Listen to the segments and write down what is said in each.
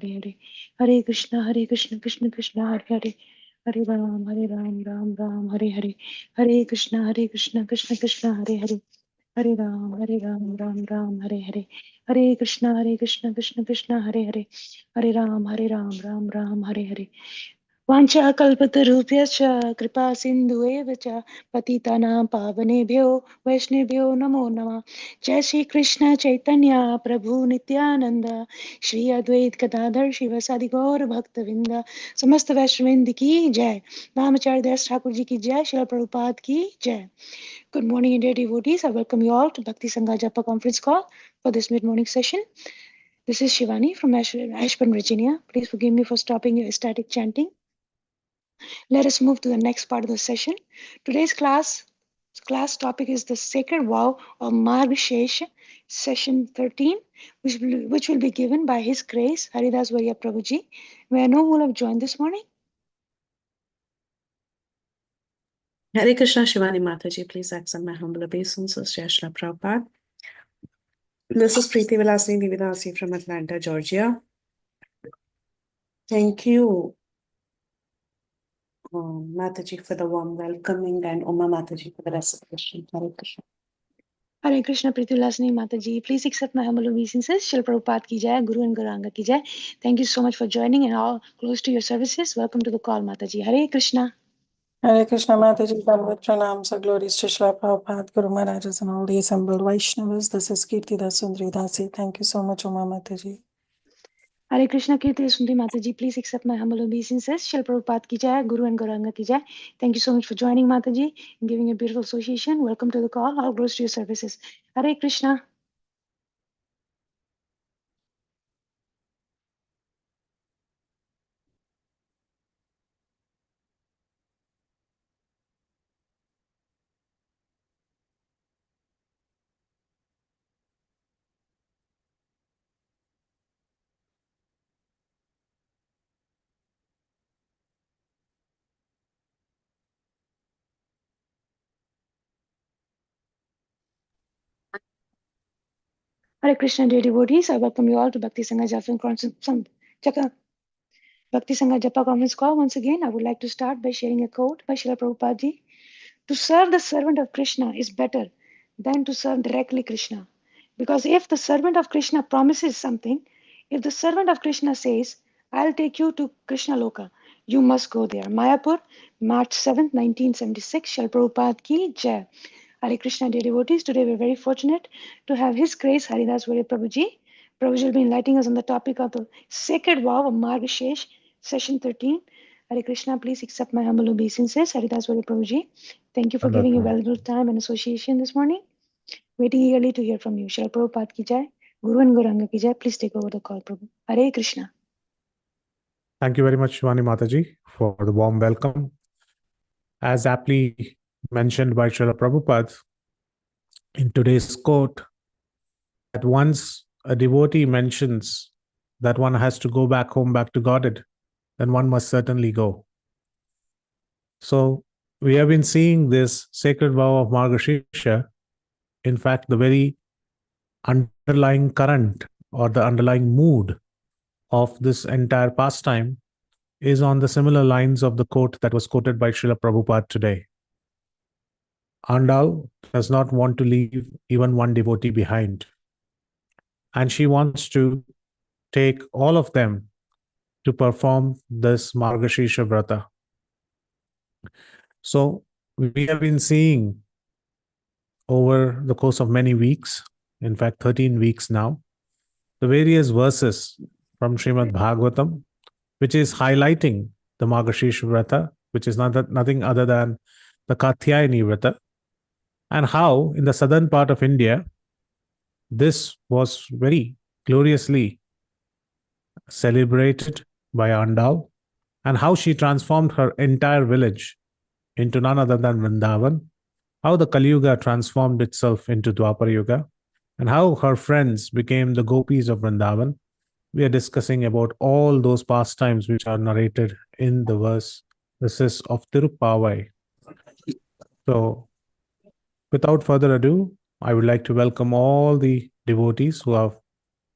Hare Hare. Hare Krishna, Krishna Krishna, Hare Hare. Hare Ram, Ram Ram, Hare Hare. Hare Krishna, Krishna Krishna, Hare Hare. Hare Ram, Ram Ram, Hare Hare. Hare Krishna, Krishna Krishna, Hare Hare. Hare Ram, Ram Ram, Hare Hare. वाञ्छाकल्पतरुभ्यश्च कृपा सिन्धुएव च पतितानां पावनेभ्यो वैष्णवेभ्यो नमो नमः। जय श्री कृष्ण चैतन्य प्रभु नित्यानंद, श्री अद्वैत गदाधर शिवसादि गौर भक्तविंद, समस्त वैष्णववृंद की जय। रामाचार्य दास ठाकुर जी की जय। श्रील प्रभुपाद की जय। Good morning, dear devotees. I welcome you all to Bhakti Sangha Japa conference call for this mid-morning session. This is Shivani from Ashburn, Virginia. Please forgive me for stopping your ecstatic chanting. Let us move to the next part of the session. Today's class topic is the Sacred Vow of Margasisha, session 13, which will be given by His Grace Haridas Varya Prabhuji. May I know who will have joined this morning? Hare Krishna, Shivani Mataji. Please accept my humble obeisances, Jai Shri Prabhupada. This is Preeti Vilasini Dividasi from Atlanta, Georgia. Thank you, Mataji, for the warm welcoming, and Uma Mataji for the recitation. Hare Krishna. Hare Krishna, Preeti Vilasini Mataji. Please accept my humble obeisances. Shri Prabhupada ki jai, Guru and Gauranga ki jai. Thank you so much for joining and all close to your services. Welcome to the call, Mataji. Hare Krishna. Hare Krishna, Mataji, Bhagavad Pranams, glories to Srila Prabhupada, Guru Maharajas, and all the assembled Vaishnavas. This is Kirti Dasundri Dasi. Thank you so much, Uma Mataji. Hare Krishna, Kirti Dasundri Mataji. Please accept my humble obeisances. Shri Prabhupada ki jai, Guru and Gauranga ki jai. Thank you so much for joining, Mataji, and giving a beautiful association. Welcome to the call. All glories to your services. Hare Krishna. Hare Krishna, dear devotees. I welcome you all to Bhakti Sangha Japa conference call. Once again, I would like to start by sharing a quote by Srila Prabhupada ji. To serve the servant of Krishna is better than to serve directly Krishna. Because if the servant of Krishna promises something, if the servant of Krishna says, I'll take you to Krishna Loka, you must go there. Mayapur, March 7th, 1976. Shri Prabhupada ki jai. Hare Krishna, dear devotees. Today we're very fortunate to have His Grace Haridas Varya Prabhuji. Prabhuji will be enlightening us on the topic of the Sacred Vow of Margasisha, session 13. Hare Krishna, please accept my humble obeisances. Haridas Varya Prabhuji. Thank you for giving your valuable time and association this morning. Waiting eagerly to hear from you. Shri Prabhupada ki jai. Guru and Gauranga ki jai. Please take over the call, Prabhu. Hare Krishna. Thank you very much, Shivani Mataji, for the warm welcome. As aptly mentioned by Srila Prabhupada in today's quote, that once a devotee mentions that one has to go back home, back to Godhead, then one must certainly go. So we have been seeing this sacred vow of Margasisha. In fact, the very underlying current or the underlying mood of this entire pastime is on the similar lines of the quote that was quoted by Srila Prabhupada today. Andal does not want to leave even one devotee behind. And she wants to take all of them to perform this Margasisha Vrata. So we have been seeing over the course of many weeks, in fact 13 weeks now, the various verses from Srimad Bhagavatam, which is highlighting the Margasisha Vrata, which is nothing other than the Katyayani Vrata, and how in the southern part of India, this was very gloriously celebrated by Andal, and how she transformed her entire village into none other than Vrindavan, how the Kali Yuga transformed itself into Dwapara Yuga, and how her friends became the gopis of Vrindavan. We are discussing about all those pastimes which are narrated in the verse. This is of Tirupavai. So, without further ado, I would like to welcome all the devotees who have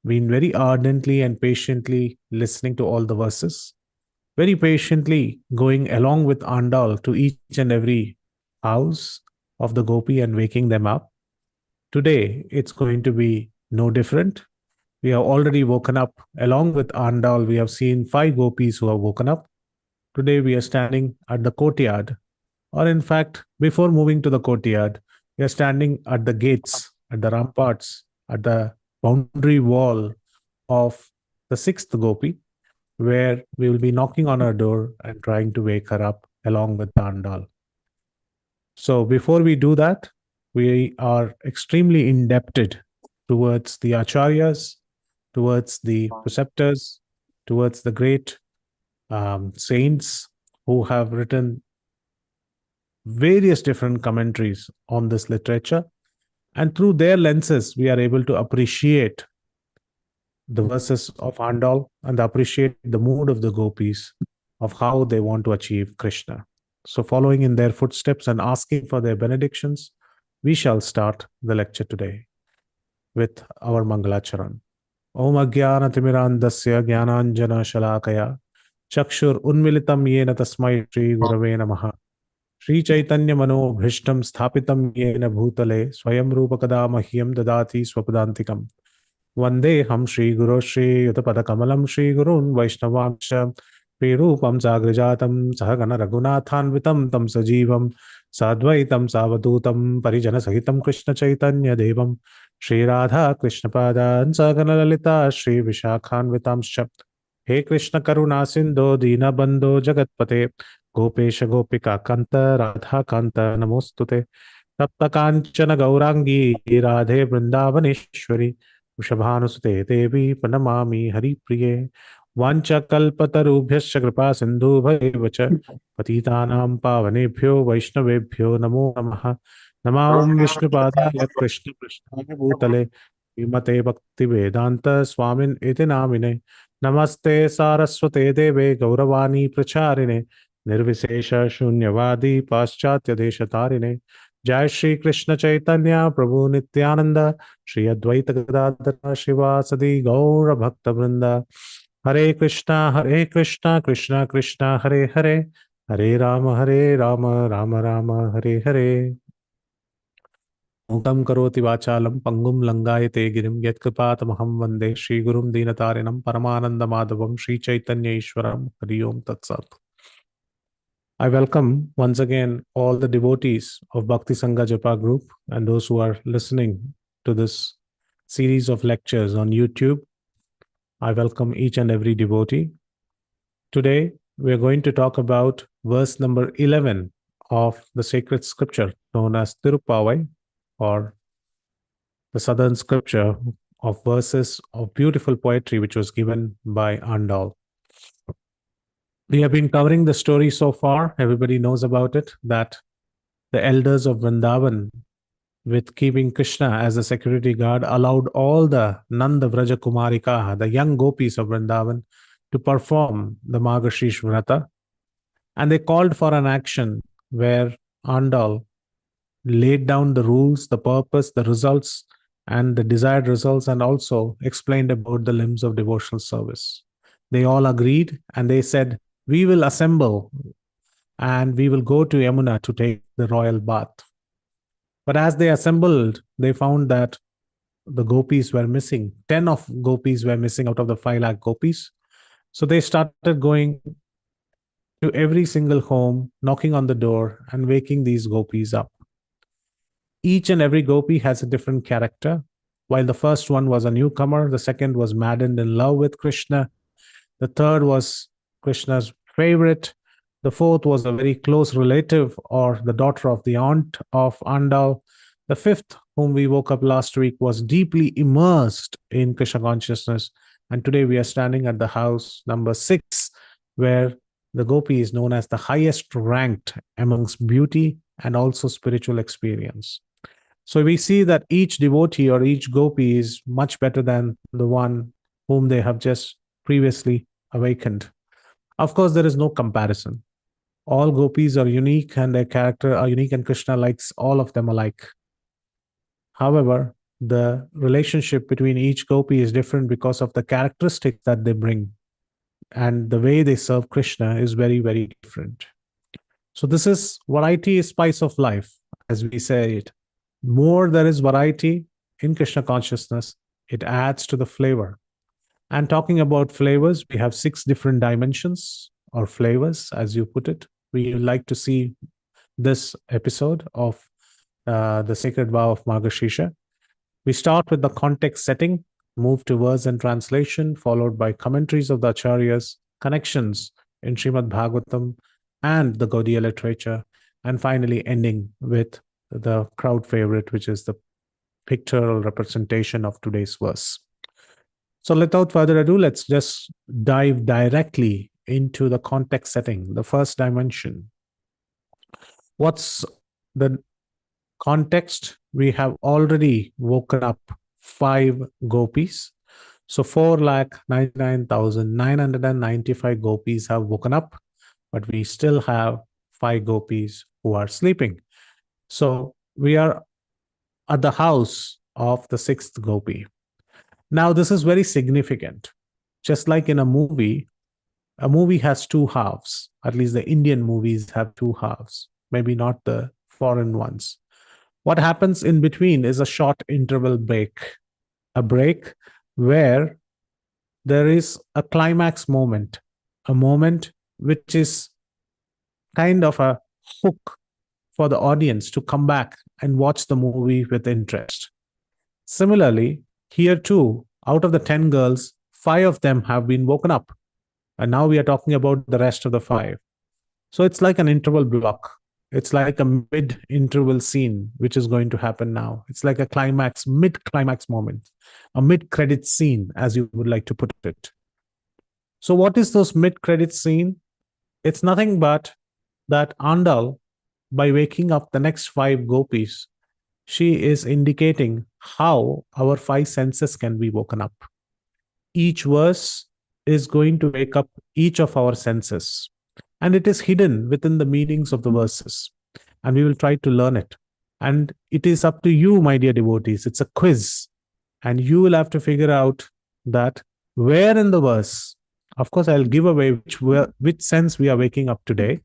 been very ardently and patiently listening to all the verses, very patiently going along with Andal to each and every house of the gopi and waking them up. Today, it's going to be no different. We have already woken up along with Andal. We have seen 5 gopis who have woken up. Today, we are standing at the courtyard, or in fact, before moving to the courtyard, we are standing at the gates, at the ramparts, at the boundary wall of the 6th gopi, where we will be knocking on her door and trying to wake her up along with Andal. So before we do that, we are extremely indebted towards the acharyas, towards the preceptors, towards the great saints who have written various different commentaries on this literature. And through their lenses, we are able to appreciate the verses of Andal and appreciate the mood of the gopis of how they want to achieve Krishna. So, following in their footsteps and asking for their benedictions, we shall start the lecture today with our Mangalacharan. Om Agyana Timirandasya Gyananjana Shalakaya Chakshur Unmilitam Yena Tasmai Shri Gurave Namaha Shri Chaitanya Mano Bhishtam Sthapitam Yena Bhutale Swayam Rupakada Mahyam Dadati Swapadantikam Vandeham Shri Guru Shri Yutapada Kamalam Shri Gurun Vaishnavamsha Pirupam Sagrijatam Sahagana Raghunathanvitam Tam Sajivam Sadvaitam Savadutam Parijana Sahitam Krishna Chaitanya Devam Shri Radha Krishna Padan Sagana Lalita Shri Vishakhanvitamscha He Krishna Karuna Sindho Dina Bandho Jagatpate Gopesha Gopika Kanta Radha Kanta Namostute Tapta Kanchana Gaurangi Radhe Vrindavaneshwari वृषभानुसुते देवी प्रणमामि हरिप्रिये वाञ्छाकल्पतरुभ्यश्च कृपा सिन्धुभैव च पतितानां पावनेभ्यो वैष्णवेभ्यो नमो नमः नमामि विष्णुपादाय कृष्णपृष्ठाय भूतले श्रीमते भक्तिवेदान्त स्वामिन् इति नामिने नमस्ते सारस्वते देवे गौरवाणी प्रचारिणे निर्विशेष शून्यवादी पाश्चात्य देशतारिणे जय श्री कृष्ण चैतन्य प्रभु नित्यानंद श्री अद्वैत गदाधर शिवासदि गौर भक्त वृंद हरे कृष्णा कृष्णा कृष्णा हरे हरे हरे राम राम राम हरे हरे मूकं करोति वाचालं पंगुं लंगायते गिरिं यत्कृपातमहं वन्दे श्रीगुरुं दीनतारिणं परमानन्दमाधवं श्रीचैतन्य ईश्वरं हरि ओम तत्सत् I welcome once again all the devotees of Bhakti Sangha Japa group and those who are listening to this series of lectures on YouTube. I welcome each and every devotee. Today, we are going to talk about verse number 11 of the sacred scripture known as Tirupavai, or the southern scripture of verses of beautiful poetry which was given by Andal. We have been covering the story so far. Everybody knows about it, that the elders of Vrindavan, with keeping Krishna as the security guard, allowed all the Nanda Vraja Kumarika, the young gopis of Vrindavan, to perform the Margashish Vrata. And they called for an action where Andal laid down the rules, the purpose, the results, and the desired results, and also explained about the limbs of devotional service. They all agreed and they said, we will assemble and we will go to Yamuna to take the royal bath. But as they assembled, they found that the gopis were missing. 10 of gopis were missing out of the 5 lakh gopis. So they started going to every single home, knocking on the door and waking these gopis up. Each and every gopi has a different character. While the first one was a newcomer, the second was maddened in love with Krishna, the third was Krishna's favorite, the fourth was a very close relative or the daughter of the aunt of Andal, the fifth, whom we woke up last week, was deeply immersed in Krishna consciousness. And today we are standing at the house number 6, where the gopi is known as the highest ranked amongst beauty and also spiritual experience. So we see that each devotee or each gopi is much better than the one whom they have just previously awakened. Of course, there is no comparison. All gopis are unique and their character are unique, and Krishna likes all of them alike. However, the relationship between each gopi is different because of the characteristics that they bring. And the way they serve Krishna is very, very different. So this is variety is spice of life, as we say it. More there is variety in Krishna consciousness, it adds to the flavor. And talking about flavors, we have 6 different dimensions or flavors, as you put it. We like to see this episode of the Sacred Vow of Margasisha. We start with the context setting, move to verse and translation, followed by commentaries of the Acharyas, connections in Srimad Bhagavatam and the Gaudiya literature, and finally ending with the crowd favorite, which is the pictorial representation of today's verse. So without further ado, let's just dive directly into the context setting, the first dimension. What's the context? We have already woken up 5 gopis. So 4,99,995 gopis have woken up, but we still have 5 gopis who are sleeping. So we are at the house of the 6th gopi. Now, this is very significant. Just like in a movie has 2 halves. At least the Indian movies have 2 halves, maybe not the foreign ones. What happens in between is a short interval break, a break where there is a climax moment, a moment which is kind of a hook for the audience to come back and watch the movie with interest. Similarly, here too, out of the 10 girls, 5 of them have been woken up. And now we are talking about the rest of the 5. So it's like an interval block. It's like a mid-interval scene, which is going to happen now. It's like a climax, mid-climax moment, a mid-credit scene, as you would like to put it. So what is those mid-credit scene? It's nothing but that Andal, by waking up the next 5 gopis, she is indicating how our 5 senses can be woken up. Each verse is going to wake up each of our senses. And it is hidden within the meanings of the verses. And we will try to learn it. And it is up to you, my dear devotees. It's a quiz. And you will have to figure out that where in the verse, of course, I'll give away which sense we are waking up today.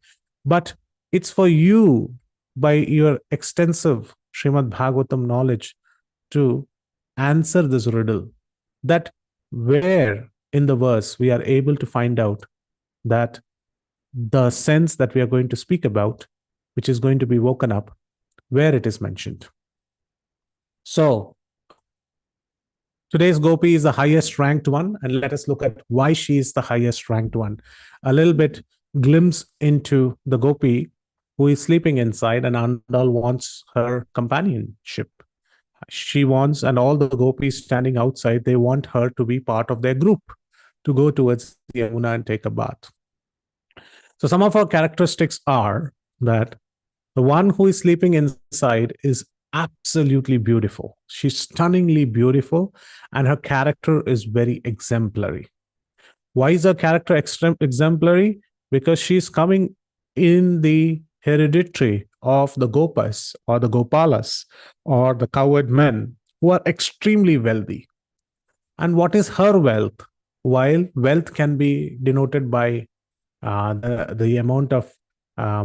But it's for you, by your extensive Srimad Bhagavatam knowledge, to answer this riddle. That where in the verse we are able to find out that the sense that we are going to speak about, which is going to be woken up, where it is mentioned. So, today's gopi is the highest ranked one, and let us look at why she is the highest ranked one. A little bit glimpse into the gopi who is sleeping inside, and Andal wants her companionship. She wants, and all the gopis standing outside, they want her to be part of their group, to go towards the Yamuna and take a bath. So some of our characteristics are that the one who is sleeping inside is absolutely beautiful. She's stunningly beautiful, and her character is very exemplary. Why is her character exemplary? Because she's coming in the hereditary of the Gopas or the Gopalas or the cowherd men who are extremely wealthy. And what is her wealth? While wealth can be denoted by the amount of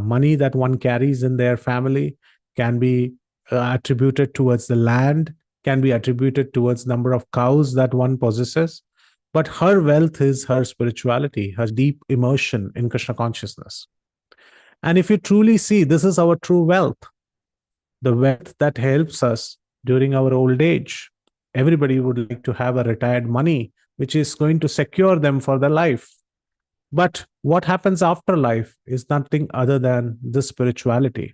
money that one carries in their family, can be attributed towards the land, can be attributed towards number of cows that one possesses. But her wealth is her spirituality, her deep immersion in Krishna consciousness. And if you truly see, this is our true wealth, the wealth that helps us during our old age. Everybody would like to have a retired money, which is going to secure them for their life. But what happens after life is nothing other than this spirituality.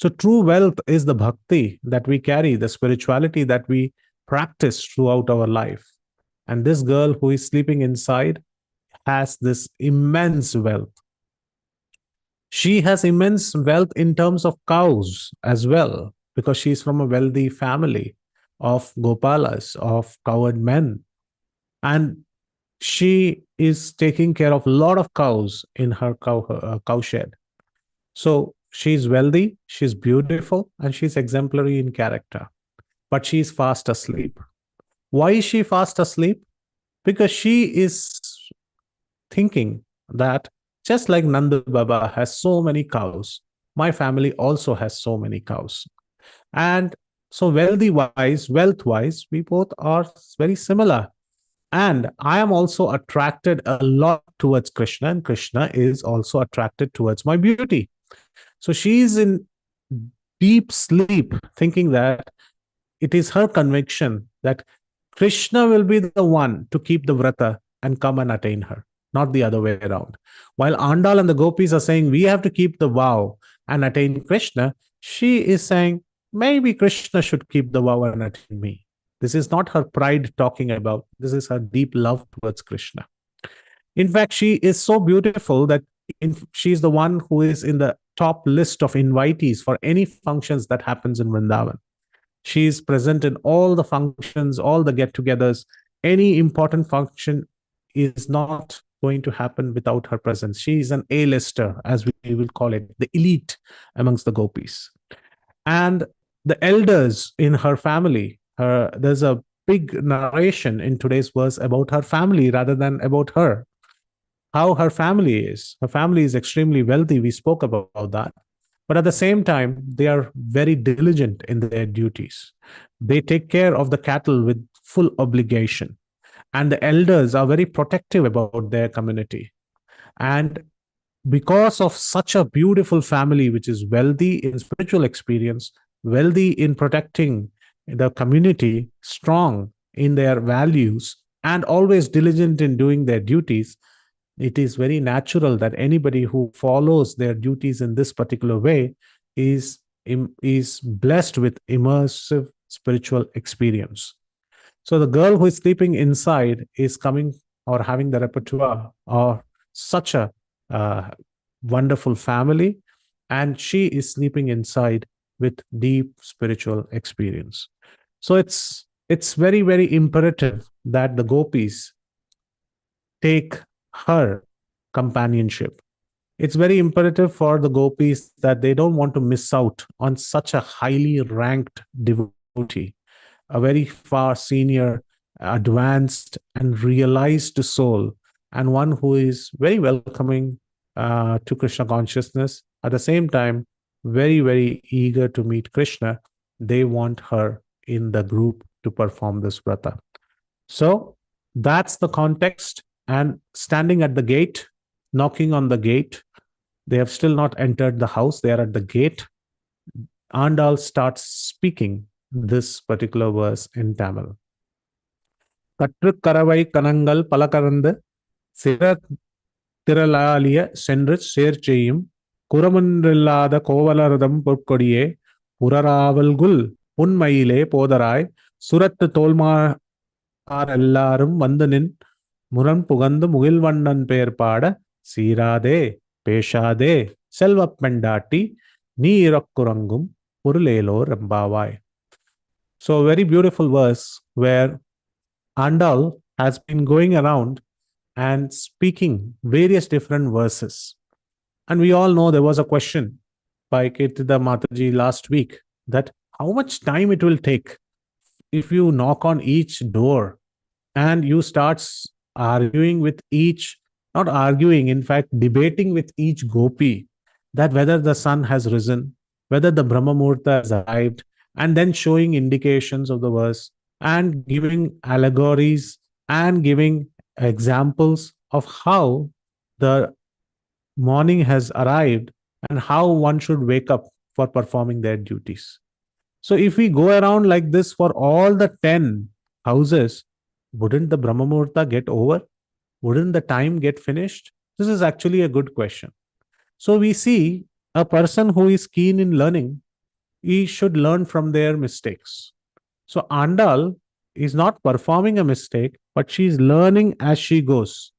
So true wealth is the bhakti that we carry, the spirituality that we practice throughout our life. And this girl who is sleeping inside has this immense wealth. She has immense wealth in terms of cows as well, because she's from a wealthy family of Gopalas, of cowherd men. And she is taking care of a lot of cows in her cow shed. So she's wealthy, she's beautiful, and she's exemplary in character. but she's fast asleep. Why is she fast asleep? Because she is thinking that just like Nanda Baba has so many cows, my family also has so many cows. And so, wealth wise, we both are very similar. And I am also attracted a lot towards Krishna, and Krishna is also attracted towards my beauty. So she's in deep sleep, thinking that it is her conviction that Krishna will be the one to keep the vrata and come and attain her, not the other way around. While Andal and the gopis are saying we have to keep the vow and attain Krishna, she is saying maybe Krishna should keep the vow and attain me. This is not her pride talking about, this is her deep love towards Krishna. In fact, she is so beautiful that she's the one who is in the top list of invitees for any functions that happens in Vrindavan. She is present in all the functions, all the get-togethers. Any important function is not going to happen without her presence. She is an A-lister, as we will call it, the elite amongst the gopis. And the elders in her family, there's a big narration in today's verse about her family rather than about her. How her family is. Her family is extremely wealthy. We spoke about that. But at the same time, they are very diligent in their duties. They take care of the cattle with full obligation. And the elders are very protective about their community. And because of such a beautiful family, which is wealthy in spiritual experience, wealthy in protecting the community, strong in their values, and always diligent in doing their duties, it is very natural that anybody who follows their duties in this particular way is blessed with immersive spiritual experience. So the girl who is sleeping inside is coming or having the repertoire or such a wonderful family, and she is sleeping inside with deep spiritual experience. So it's very, very imperative that the gopis take her companionship. It's very imperative for the gopis that they don't want to miss out on such a highly ranked devotee, a very far senior, advanced, and realized soul, and one who is very welcoming to Krishna consciousness. At the same time, very, very eager to meet Krishna. They want her in the group to perform this vrata. So that's the context. And standing at the gate, knocking on the gate, they have still not entered the house. They are at the gate. Andal starts speaking this particular verse in Tamil. Katru karavai kanangal palakaranda sira tiralalia senru சேர்ச்செய்யும் குரமொன்றில்லாத கோவலரதம் பொற்கொடியே புரராவல்குல் புன்மயிலே போதராய் சுரத்து தோல்மாரெல்லாரும் வந்து நின் முரண் புகந்து முகில்வண்ணன் பெயர் பாட சீராதே பேஷாதே செல்வப் பெண்டாட்டி நீ இறக்குறங்கும் பொருளேலோ ரம்பாவாய். So a very beautiful verse where Andal has been going around and speaking various different verses. And we all know there was a question by Kirtida Mataji last week that how much time it will take if you knock on each door and you start arguing with each, not arguing, in fact, debating with each gopi that whether the sun has risen, whether the Brahma Muhurta has arrived, and then showing indications of the verse and giving allegories and giving examples of how the morning has arrived and how one should wake up for performing their duties. So if we go around like this for all the 10 houses, wouldn't the Brahma Muhurta get over? Wouldn't the time get finished? This is actually a good question. So we see a person who is keen in learning, he should learn from their mistakes. So Andal is not performing a mistake, but she is learning as she goes.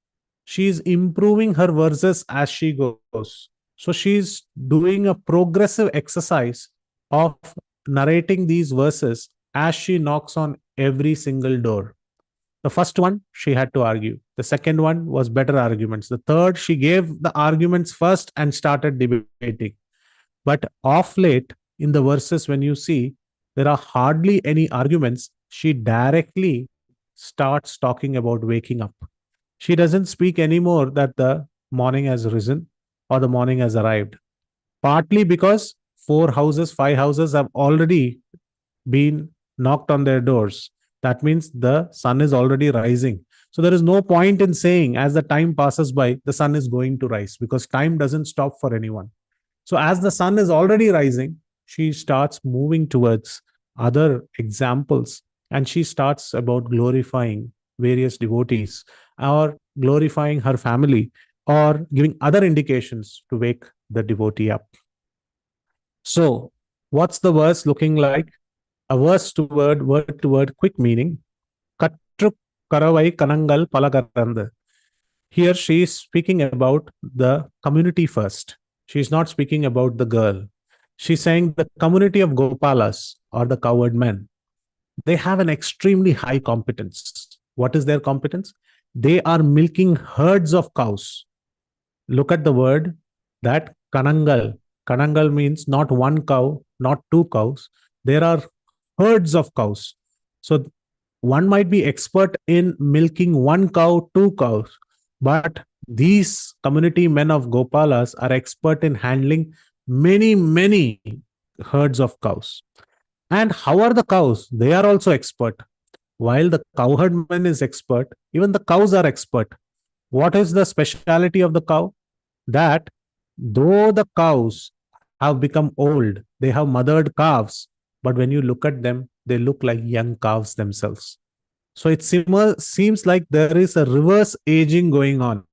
She is improving her verses as she goes. So she is doing a progressive exercise of narrating these verses as she knocks on every single door. The first one, she had to argue. The second one was better arguments. The third, she gave the arguments first and started debating. But off late, in the verses, when you see, there are hardly any arguments, she directly starts talking about waking up. She doesn't speak anymore that the morning has risen or the morning has arrived. Partly because four houses, five houses have already been knocked on their doors. That means the sun is already rising. So there is no point in saying as the time passes by, the sun is going to rise because time doesn't stop for anyone. So as the sun is already rising, she starts moving towards other examples and she starts about glorifying various devotees or glorifying her family or giving other indications to wake the devotee up. So, what's the verse looking like? A word to word, quick meaning. Katru karavai kanangal palakarand. Here she is speaking about the community first. She is not speaking about the girl. She's saying the community of Gopalas or the cowherd men, they have an extremely high competence. What is their competence? They are milking herds of cows. Look at the word that kanangal. Kanangal means not one cow, not two cows. There are herds of cows. So one might be expert in milking one cow, two cows, but these community men of Gopalas are expert in handling many, many herds of cows. And how are the cows? They are also expert. While the cowherd man is expert, even the cows are expert. What is the speciality of the cow? That though the cows have become old, they have mothered calves, but when you look at them, they look like young calves themselves. So it seems like there is a reverse aging going on.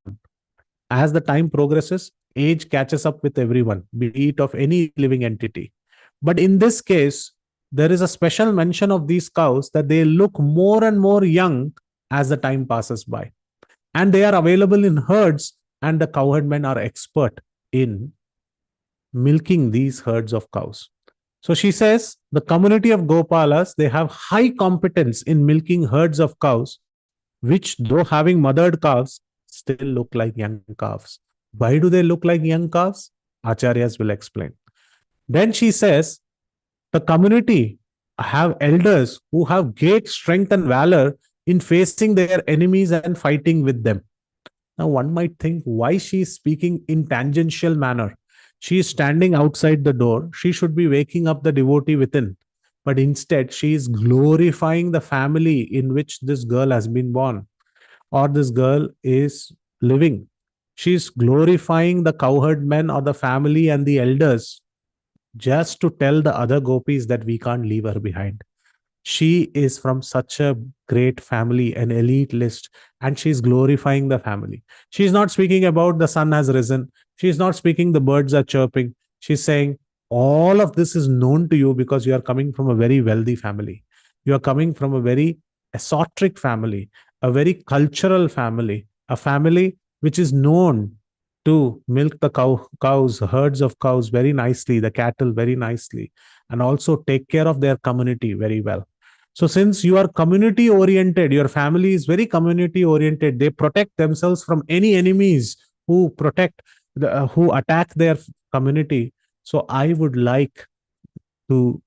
As the time progresses, age catches up with everyone, be it of any living entity. But in this case, there is a special mention of these cows that they look more and more young as the time passes by. And they are available in herds, and the cowherdmen are expert in milking these herds of cows. So she says the community of Gopalas, they have high competence in milking herds of cows, which though having mothered calves, still look like young calves. Why do they look like young calves? Acharyas will explain. Then she says the community have elders who have great strength and valor in facing their enemies and fighting with them. Now, one might think why she is speaking in tangential manner. She is standing outside the door. She should be waking up the devotee within. But instead, she is glorifying the family in which this girl has been born or this girl is living. She is glorifying the cowherd men or the family and the elders just to tell the other gopis that we can't leave her behind. She is from such a great family, an elite list, and she's glorifying the family. She's not speaking about the sun has risen. She's not speaking the birds are chirping. She's saying all of this is known to you because you are coming from a very wealthy family. You are coming from a very esoteric family, a very cultural family, a family which is known to milk the cows, herds of cows very nicely, the cattle very nicely, and also take care of their community very well. So since you are community oriented, your family is very community oriented, they protect themselves from any enemies who who attack their community. So I would like to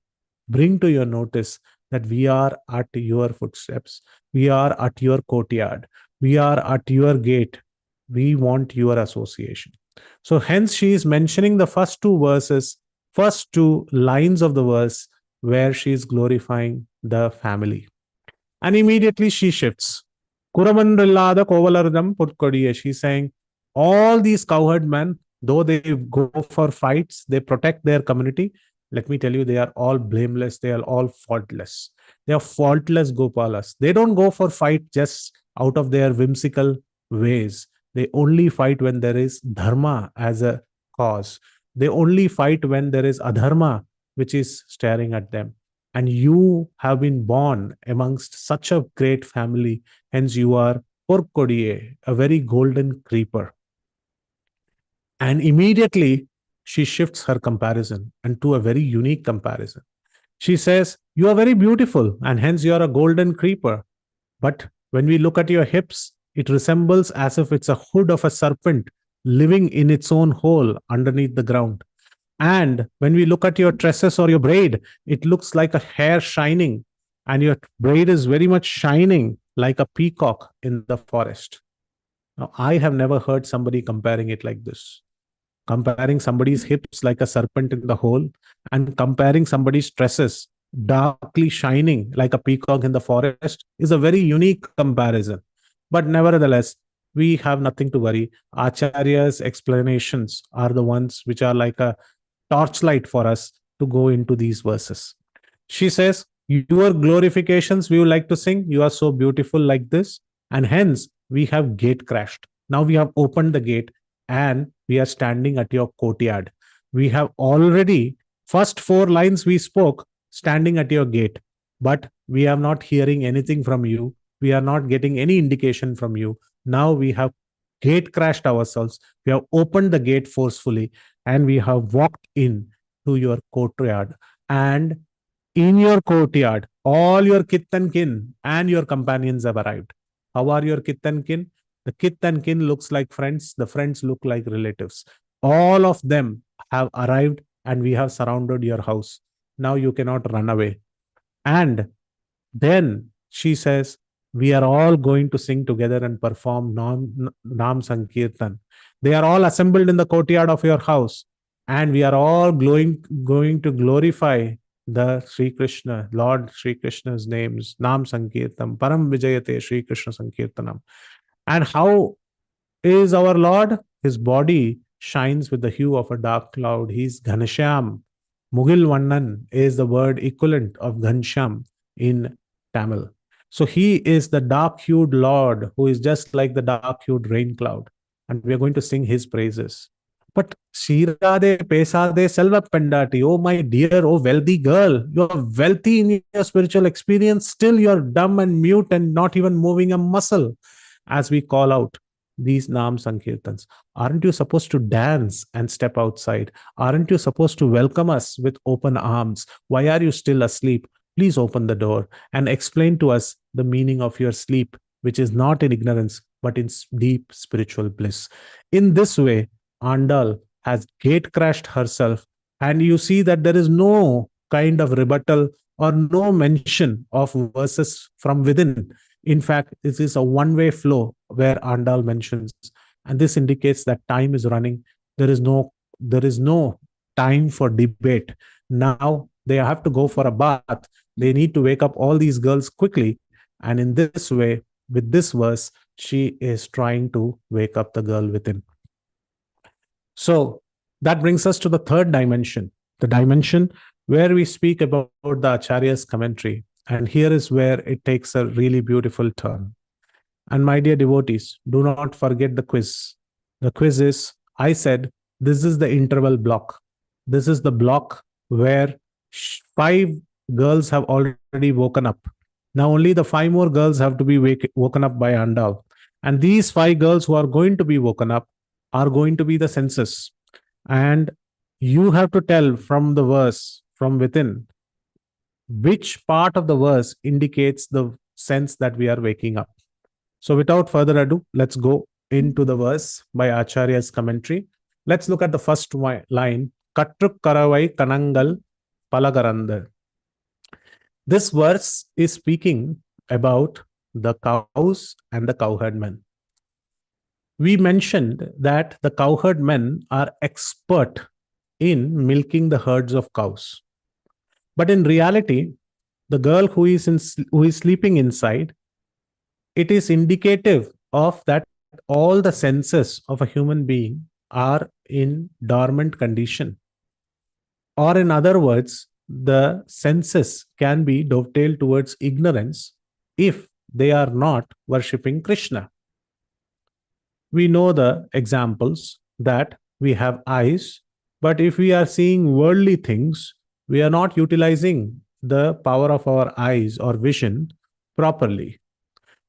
bring to your notice that we are at your footsteps. We are at your courtyard. We are at your gate. We want your association. So hence she is mentioning the first two verses, first two lines of the verse where she is glorifying the family. And immediately she shifts. Kuramandrillada Kovalardam Putkodiye. She's saying all these cowherd men, though they go for fights, they protect their community. Let me tell you, they are all blameless. They are all faultless. They are faultless Gopalas. They don't go for fight just out of their whimsical ways. They only fight when there is dharma as a cause. They only fight when there is adharma, which is staring at them. And you have been born amongst such a great family. Hence, you are Porkodiye, a very golden creeper. And immediately, she shifts her comparison and to a very unique comparison. She says, you are very beautiful, and hence you are a golden creeper. But when we look at your hips, it resembles as if it's a hood of a serpent living in its own hole underneath the ground. And when we look at your tresses or your braid, it looks like a hair shining, and your braid is very much shining like a peacock in the forest. Now, I have never heard somebody comparing it like this. Comparing somebody's hips like a serpent in the hole, and comparing somebody's tresses darkly shining like a peacock in the forest is a very unique comparison. But nevertheless, we have nothing to worry. Acharya's explanations are the ones which are like a torchlight for us to go into these verses. She says, your glorifications we would like to sing. You are so beautiful like this. And hence, we have gate crashed. Now we have opened the gate and we are standing at your courtyard. We have already, first 4 lines we spoke, standing at your gate. But we are not hearing anything from you. We are not getting any indication from you. Now we have gate crashed ourselves. We have opened the gate forcefully and we have walked in to your courtyard. And in your courtyard, all your kith and kin and your companions have arrived. How are your kith and kin? The kith and kin looks like friends. The friends look like relatives. All of them have arrived and we have surrounded your house. Now you cannot run away. And then she says, we are all going to sing together and perform Nam Sankirtan. They are all assembled in the courtyard of your house. And we are all going to glorify the Sri Krishna, Lord Sri Krishna's names, Nam Sankirtam, Param Vijayate Sri Krishna Sankirtanam. And how is our Lord? His body shines with the hue of a dark cloud. He's Ghanashyam. Mugil Vannan is the word equivalent of Ghansham in Tamil. So he is the dark-hued Lord who is just like the dark-hued rain cloud. And we are going to sing his praises. But Shirade Pesade Selva Pendati, oh my dear, oh wealthy girl, you're wealthy in your spiritual experience, still you're dumb and mute and not even moving a muscle as we call out these Nam Sankirtans. Aren't you supposed to dance and step outside? Aren't you supposed to welcome us with open arms? Why are you still asleep? Please open the door and explain to us the meaning of your sleep, which is not in ignorance, but in deep spiritual bliss. In this way, Andal has gate crashed herself, and you see that there is no kind of rebuttal or no mention of verses from within. In fact, this is a one-way flow where Andal mentions, and this indicates that time is running. There is no time for debate. Now they have to go for a bath. They need to wake up all these girls quickly. And in this way, with this verse, she is trying to wake up the girl within. So that brings us to the third dimension, the dimension where we speak about the Acharya's commentary. And here is where it takes a really beautiful turn. And my dear devotees, do not forget the quiz. The quiz is, I said, this is the interval block. This is the block where 5 girls have already woken up. Now only the 5 more girls have to be woken up by Andal. And these 5 girls who are going to be woken up are going to be the senses. And you have to tell from the verse, from within, which part of the verse indicates the sense that we are waking up. So without further ado, let's go into the verse by Acharya's commentary. Let's look at the first line, Kattruk Karavai Kanangal Palagarandar. This verse is speaking about the cows and the cowherd men. We mentioned that the cowherd men are expert in milking the herds of cows. But in reality, the girl who is sleeping inside, it is indicative of that all the senses of a human being are in dormant condition. Or in other words, the senses can be dovetailed towards ignorance if they are not worshipping Krishna. We know the examples that we have eyes, but if we are seeing worldly things, we are not utilizing the power of our eyes or vision properly.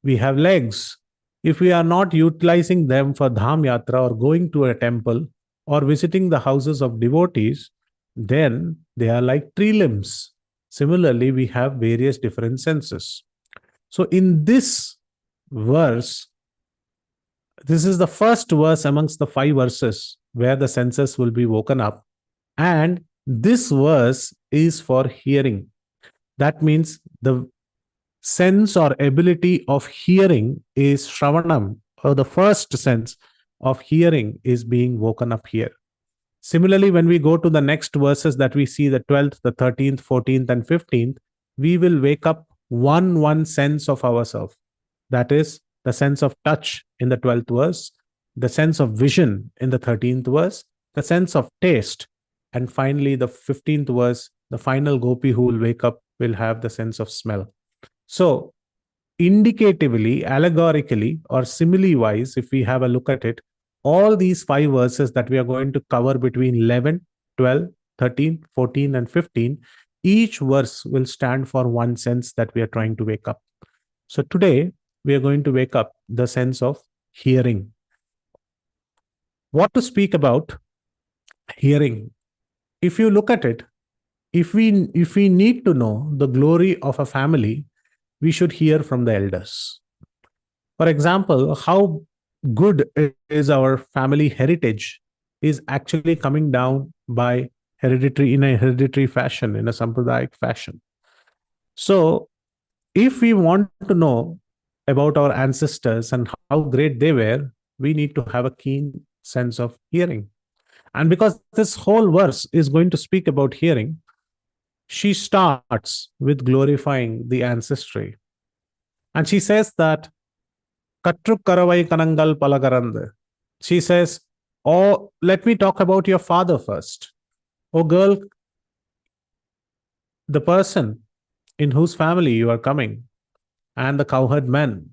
We have legs. If we are not utilizing them for Dham Yatra or going to a temple or visiting the houses of devotees, then they are like tree limbs. Similarly, we have various different senses. So in this verse, this is the first verse amongst the 5 verses where the senses will be woken up. And this verse is for hearing. That means the sense or ability of hearing is Shravanam, or the first sense of hearing is being woken up here. Similarly, when we go to the next verses that we see, the 12th, the 13th, 14th, and 15th, we will wake up one sense of ourselves. That is the sense of touch in the 12th verse, the sense of vision in the 13th verse, the sense of taste, and finally the 15th verse, the final gopi who will wake up will have the sense of smell. So, indicatively, allegorically, or simile wise, if we have a look at it, all these 5 verses that we are going to cover between 11, 12, 13, 14, and 15, each verse will stand for one sense that we are trying to wake up. So today, we are going to wake up the sense of hearing. What to speak about hearing? If you look at it, if we need to know the glory of a family, we should hear from the elders. For example, how good is our family heritage is actually coming down by hereditary, in a hereditary fashion, in a sampradaic fashion. So if we want to know about our ancestors and how great they were, we need to have a keen sense of hearing. And because this whole verse is going to speak about hearing, she starts with glorifying the ancestry. And she says that Katru Karavai Kanangal Palagarand. She says, oh, let me talk about your father first. Oh, girl, the person in whose family you are coming and the cowherd men,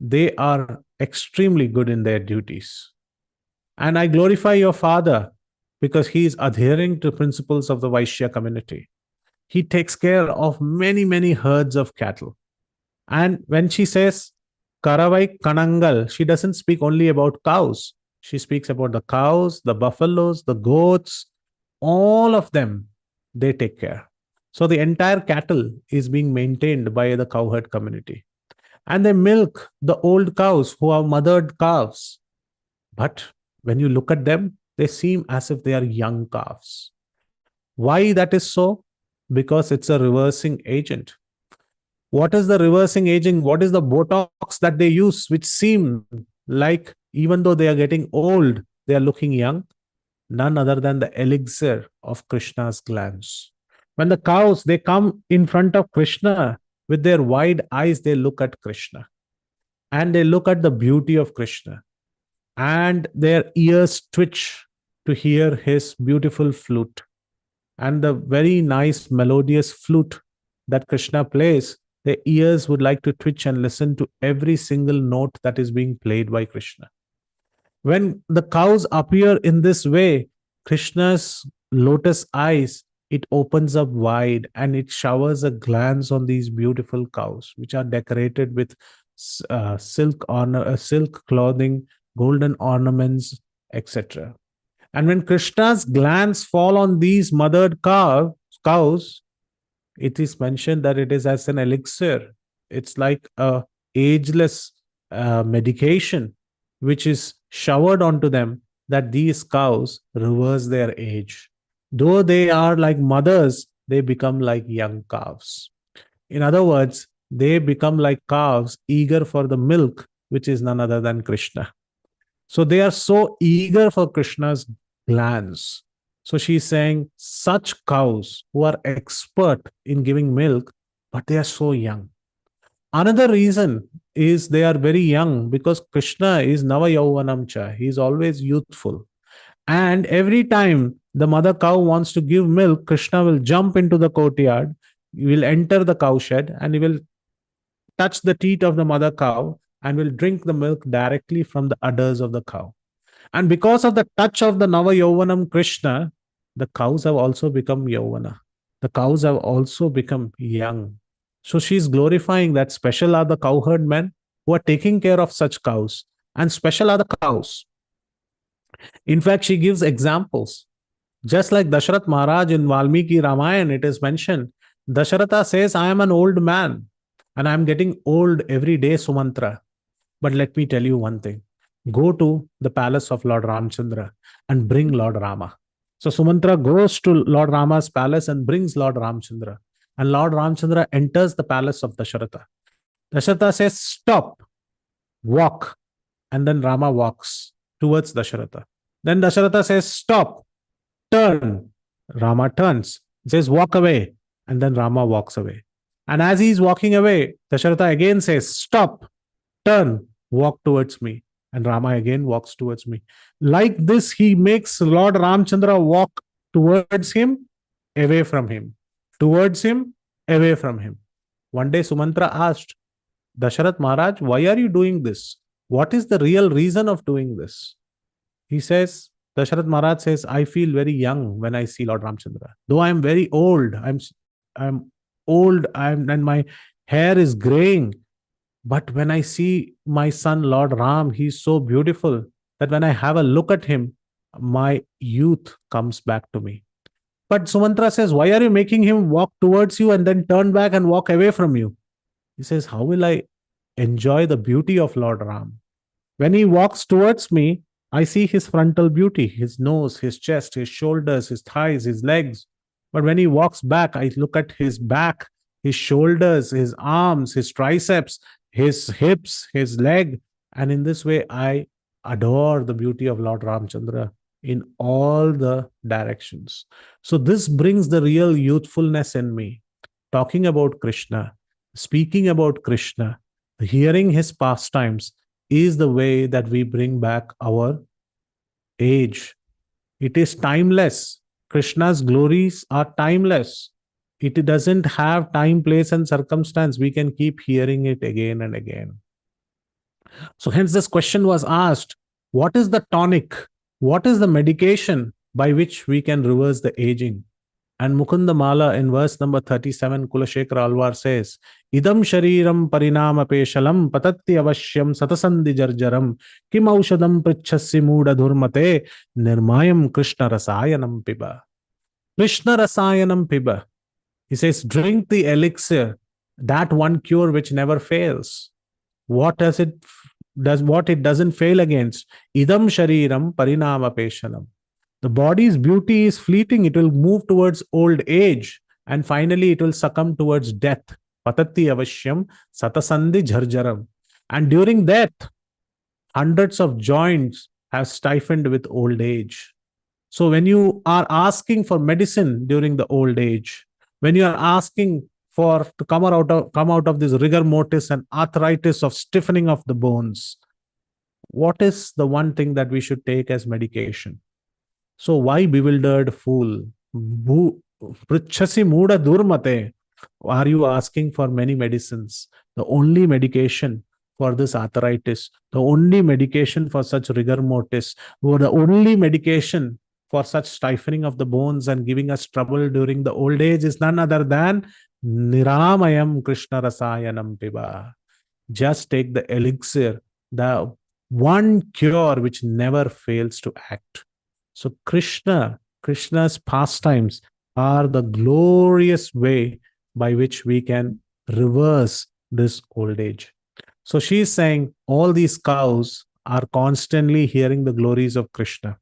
they are extremely good in their duties. And I glorify your father because he is adhering to principles of the Vaishya community. He takes care of many herds of cattle. And when she says Karavai Kanangal, she doesn't speak only about cows. She speaks about the cows, the buffaloes, the goats, all of them, they take care. So the entire cattle is being maintained by the cowherd community. And they milk the old cows who are mothered calves. But when you look at them, they seem as if they are young calves. Why that is so? Because it's a reversing agent. What is the reversing agent? What is the Botox that they use, which seem like even though they are getting old, they are looking young? None other than the elixir of Krishna's glands. When the cows, they come in front of Krishna with their wide eyes, they look at Krishna and they look at the beauty of Krishna and their ears twitch to hear his beautiful flute and the very nice melodious flute that Krishna plays. Their ears would like to twitch and listen to every single note that is being played by Krishna. When the cows appear in this way, Krishna's lotus eyes, it opens up wide and it showers a glance on these beautiful cows, which are decorated with silk clothing, golden ornaments, etc. And when Krishna's glance fall on these mothered cows, it is mentioned that it is as an elixir. It's like a ageless medication which is showered onto them, that these cows reverse their age. Though they are like mothers, they become like young calves. In other words, they become like calves eager for the milk, which is none other than Krishna. So they are so eager for Krishna's glands. So she's saying such cows who are expert in giving milk, but they are so young. Another reason is they are very young because Krishna is Nava Yauvanam Cha. He is always youthful. And every time the mother cow wants to give milk, Krishna will jump into the courtyard, he will enter the cow shed, and he will touch the teat of the mother cow and will drink the milk directly from the udders of the cow. And because of the touch of the Nava Yauvanam Krishna, the cows have also become Yauvana. The cows have also become young. So she's glorifying that special are the cowherd men who are taking care of such cows, and special are the cows. In fact, she gives examples. Just like Dashrath Maharaj in Valmiki Ramayana, it is mentioned, Dasharatha says, I am an old man and I am getting old every day, Sumantra. But let me tell you one thing. Go to the palace of Lord Ramchandra and bring Lord Rama. So Sumantra goes to Lord Rama's palace and brings Lord Ramchandra. And Lord Ramchandra enters the palace of Dasharatha. Dasharatha says, stop, walk. And then Rama walks towards Dasharatha. Then Dasharatha says, stop, turn. Rama turns, says, walk away. And then Rama walks away. And as he's walking away, Dasharatha again says, stop, turn, walk towards me. And Rama again walks towards me. Like this, he makes Lord Ramchandra walk towards him, away from him, towards him, away from him. One day, Sumantra asked, Dasharath Maharaj, why are you doing this? What is the real reason of doing this? He says, Dasharath Maharaj says, I feel very young when I see Lord Ramchandra. Though I am very old, I'm old, and my hair is graying. But when I see my son, Lord Ram, he's so beautiful that when I have a look at him, my youth comes back to me. But Sumantra says, why are you making him walk towards you and then turn back and walk away from you? He says, how will I enjoy the beauty of Lord Ram? When he walks towards me, I see his frontal beauty, his nose, his chest, his shoulders, his thighs, his legs. But when he walks back, I look at his back, his shoulders, his arms, his triceps, his hips, his leg. And in this way, I adore the beauty of Lord Ramchandra in all the directions. So this brings the real youthfulness in me. Talking about Krishna, speaking about Krishna, hearing his pastimes is the way that we bring back our age. It is timeless. Krishna's glories are timeless. It doesn't have time, place, and circumstance. We can keep hearing it again and again. So hence this question was asked, what is the tonic? What is the medication by which we can reverse the aging? And Mukunda Mala in verse number 37, Kulashekara Alvar says, Idam shariram parinama peshalam patatti avashyam satasandhi jarjaram kim aushadam prichhasi mooda dhurmate nirmayam Krishna rasayanam piba. Krishna rasayanam piba. He says, drink the elixir, that one cure which never fails. What does it doesn't fail against? Idam shariram parinama peshalam. The body's beauty is fleeting. It will move towards old age and finally it will succumb towards death. Patati avashyam satasandhi jharjaram. And during death, hundreds of joints have stiffened with old age. So when you are asking for medicine during the old age, when you are asking to come out of this rigor mortis and arthritis of stiffening of the bones, what is the one thing that we should take as medication? So why bewildered fool? Prichhasi mooda durmate. Are you asking for many medicines? The only medication for this arthritis, the only medication for such rigor mortis, or the only medication for such stiffening of the bones and giving us trouble during the old age is none other than Niramayam Krishna Rasayanam Piba. Just take the elixir, the one cure which never fails to act. So Krishna's pastimes are the glorious way by which we can reverse this old age. So she is saying all these cows are constantly hearing the glories of Krishna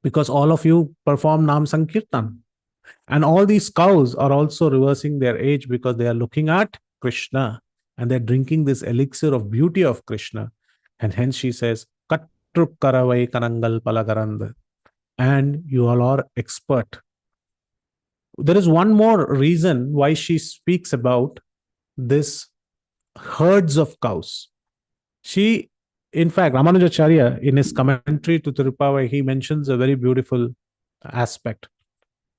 because all of you perform Nam Sankirtan. And all these cows are also reversing their age because they are looking at Krishna and they're drinking this elixir of beauty of Krishna. And hence she says, Katrup Karavai Kanangal Palagarand. And you all are expert. There is one more reason why she speaks about this herds of cows. In fact, Ramanujacharya, in his commentary to Tirupavai, he mentions a very beautiful aspect.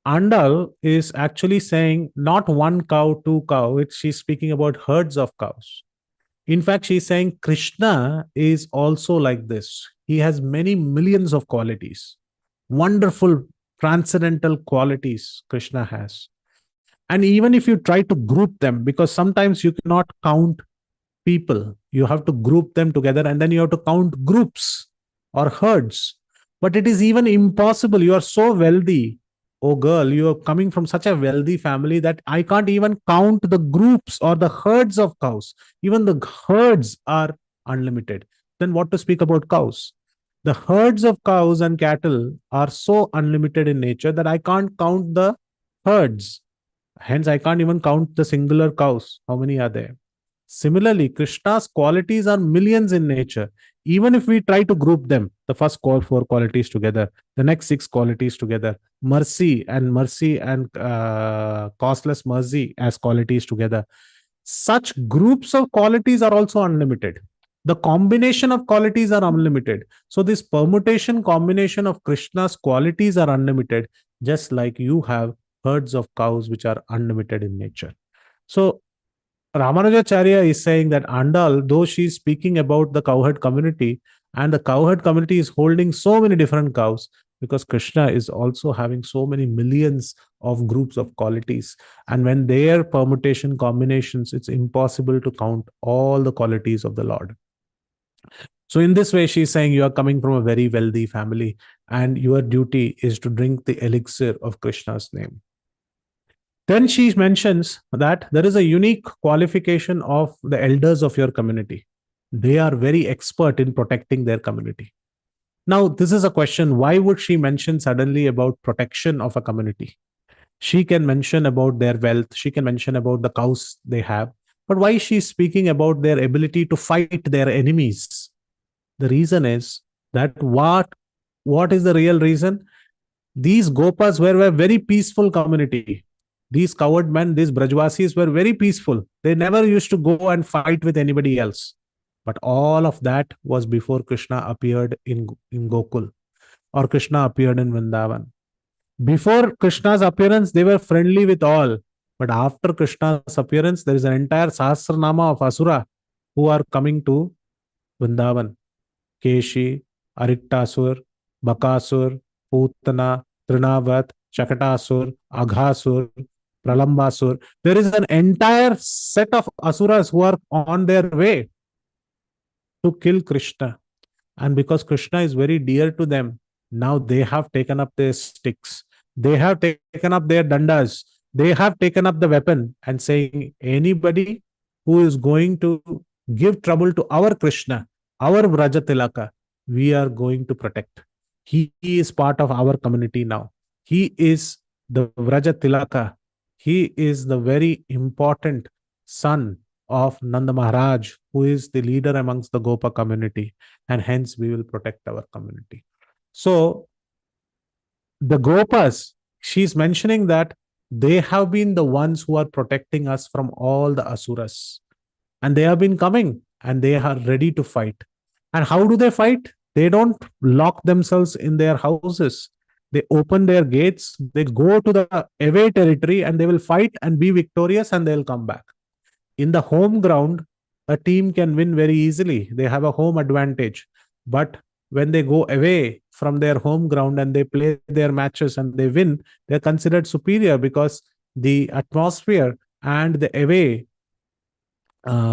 Andal is actually saying not one cow, two cow. She's speaking about herds of cows. In fact, she's saying Krishna is also like this. He has many millions of qualities. Wonderful transcendental qualities Krishna has. And even if you try to group them, because sometimes you cannot count people, you have to group them together and then you have to count groups or herds. But it is even impossible. You are so wealthy. Oh girl, you are coming from such a wealthy family that I can't even count the groups or the herds of cows. Even the herds are unlimited. Then what to speak about cows? The herds of cows and cattle are so unlimited in nature that I can't count the herds. Hence, I can't even count the singular cows. How many are there? Similarly, Krishna's qualities are millions in nature. Even if we try to group them, the first four qualities together, the next six qualities together, mercy and costless mercy as qualities together, such groups of qualities are also unlimited. The combination of qualities are unlimited. So, this permutation combination of Krishna's qualities are unlimited, just like you have herds of cows which are unlimited in nature. So, Ramanujacharya is saying that Andal, though she is speaking about the cowherd community, and the cowherd community is holding so many different cows, because Krishna is also having so many millions of groups of qualities. And when their permutation combinations, it's impossible to count all the qualities of the Lord. So, in this way, she's saying you are coming from a very wealthy family, and your duty is to drink the elixir of Krishna's name. Then she mentions that there is a unique qualification of the elders of your community. They are very expert in protecting their community. Now, this is a question. Why would she mention suddenly about protection of a community? She can mention about their wealth. She can mention about the cows they have. But why is she speaking about their ability to fight their enemies? The reason is that what is the real reason? These Gopas were a very peaceful community. These coward men, these Brajvasis were very peaceful. They never used to go and fight with anybody else. But all of that was before Krishna appeared in Gokul, or Krishna appeared in Vrindavan. Before Krishna's appearance, they were friendly with all. But after Krishna's appearance, there is an entire Sahasranama of Asura who are coming to Vrindavan. Keshi, Ariktasur, Bakasur, Putana, Trinavat, Chakatasur, Aghasur, Pralambasur. There is an entire set of asuras who are on their way to kill Krishna. And because Krishna is very dear to them, now they have taken up their sticks. They have taken up their dandas. They have taken up the weapon and saying, anybody who is going to give trouble to our Krishna, our Vrajatilaka, we are going to protect. He is part of our community now. He is the Vrajatilaka. He is the very important son of Nanda Maharaj, who is the leader amongst the Gopa community, and hence we will protect our community. So, the Gopas, she's mentioning that they have been the ones who are protecting us from all the Asuras, and they have been coming and they are ready to fight. And how do they fight? They don't lock themselves in their houses. They open their gates, they go to the away territory, and they will fight and be victorious, and they'll come back. In the home ground, a team can win very easily. They have a home advantage. But when they go away from their home ground and they play their matches and they win, they're considered superior because the atmosphere and the away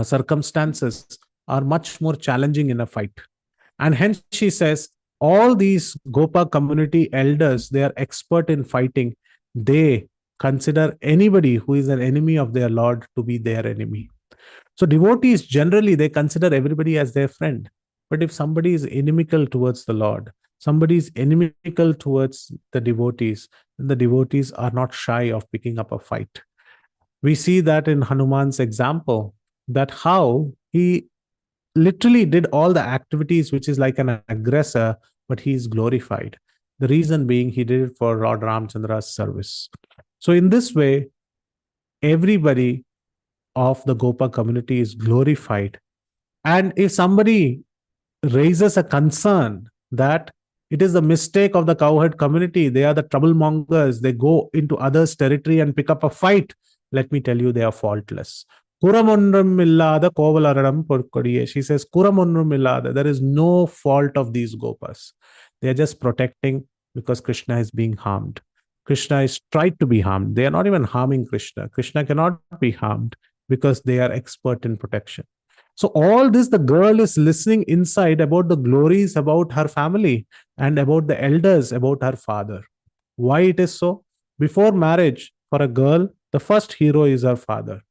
circumstances are much more challenging in a fight. And hence she says, all these Gopa community elders, they are expert in fighting. They consider anybody who is an enemy of their Lord to be their enemy. So devotees, generally, they consider everybody as their friend. But if somebody is inimical towards the Lord, somebody is inimical towards the devotees, then the devotees are not shy of picking up a fight. We see that in Hanuman's example, that how he literally did all the activities which is like an aggressor, but he is glorified. The reason being he did it for Lord Ramchandra's service. So in this way, everybody of the Gopa community is glorified. And if somebody raises a concern that it is the mistake of the cowherd community, they are the troublemongers, they go into others' territory and pick up a fight, let me tell you, they are faultless. Kuramondram kovalaram porkodiye. She says, Kuramondram, there is no fault of these Gopas. They are just protecting because Krishna is being harmed. Krishna is tried to be harmed. They are not even harming Krishna. Krishna cannot be harmed because they are expert in protection. So all this, the girl is listening inside about the glories about her family and about the elders, about her father. Why it is so? Before marriage, for a girl, the first hero is her father,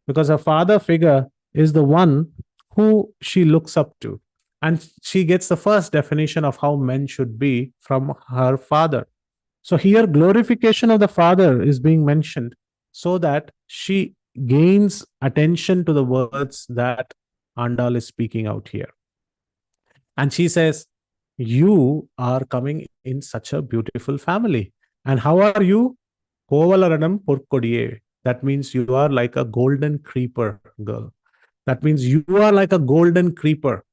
because her father figure is the one who she looks up to. And she gets the first definition of how men should be from her father. So here, glorification of the father is being mentioned so that she gains attention to the words that Andal is speaking out here. And she says, you are coming in such a beautiful family. And how are you? Kovalaranam Porkodiye. That means you are like a golden creeper, girl. That means you are like a golden creeper.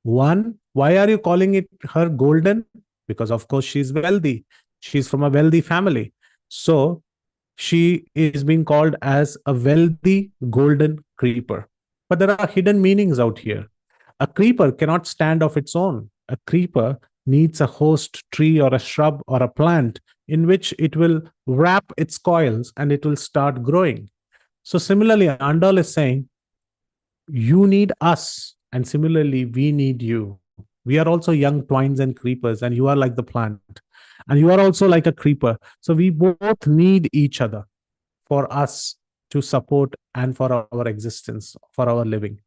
One, why are you calling it her golden? Because of course she's wealthy. She's from a wealthy family. So she is being called as a wealthy golden creeper. But there are hidden meanings out here. A creeper cannot stand of its own. A creeper needs a host tree or a shrub or a plant in which it will wrap its coils and it will start growing. So similarly, Andal is saying, you need us, and similarly, we need you. We are also young twines and creepers, and you are like the plant, and you are also like a creeper. So we both need each other for us to support and for our existence, for our living.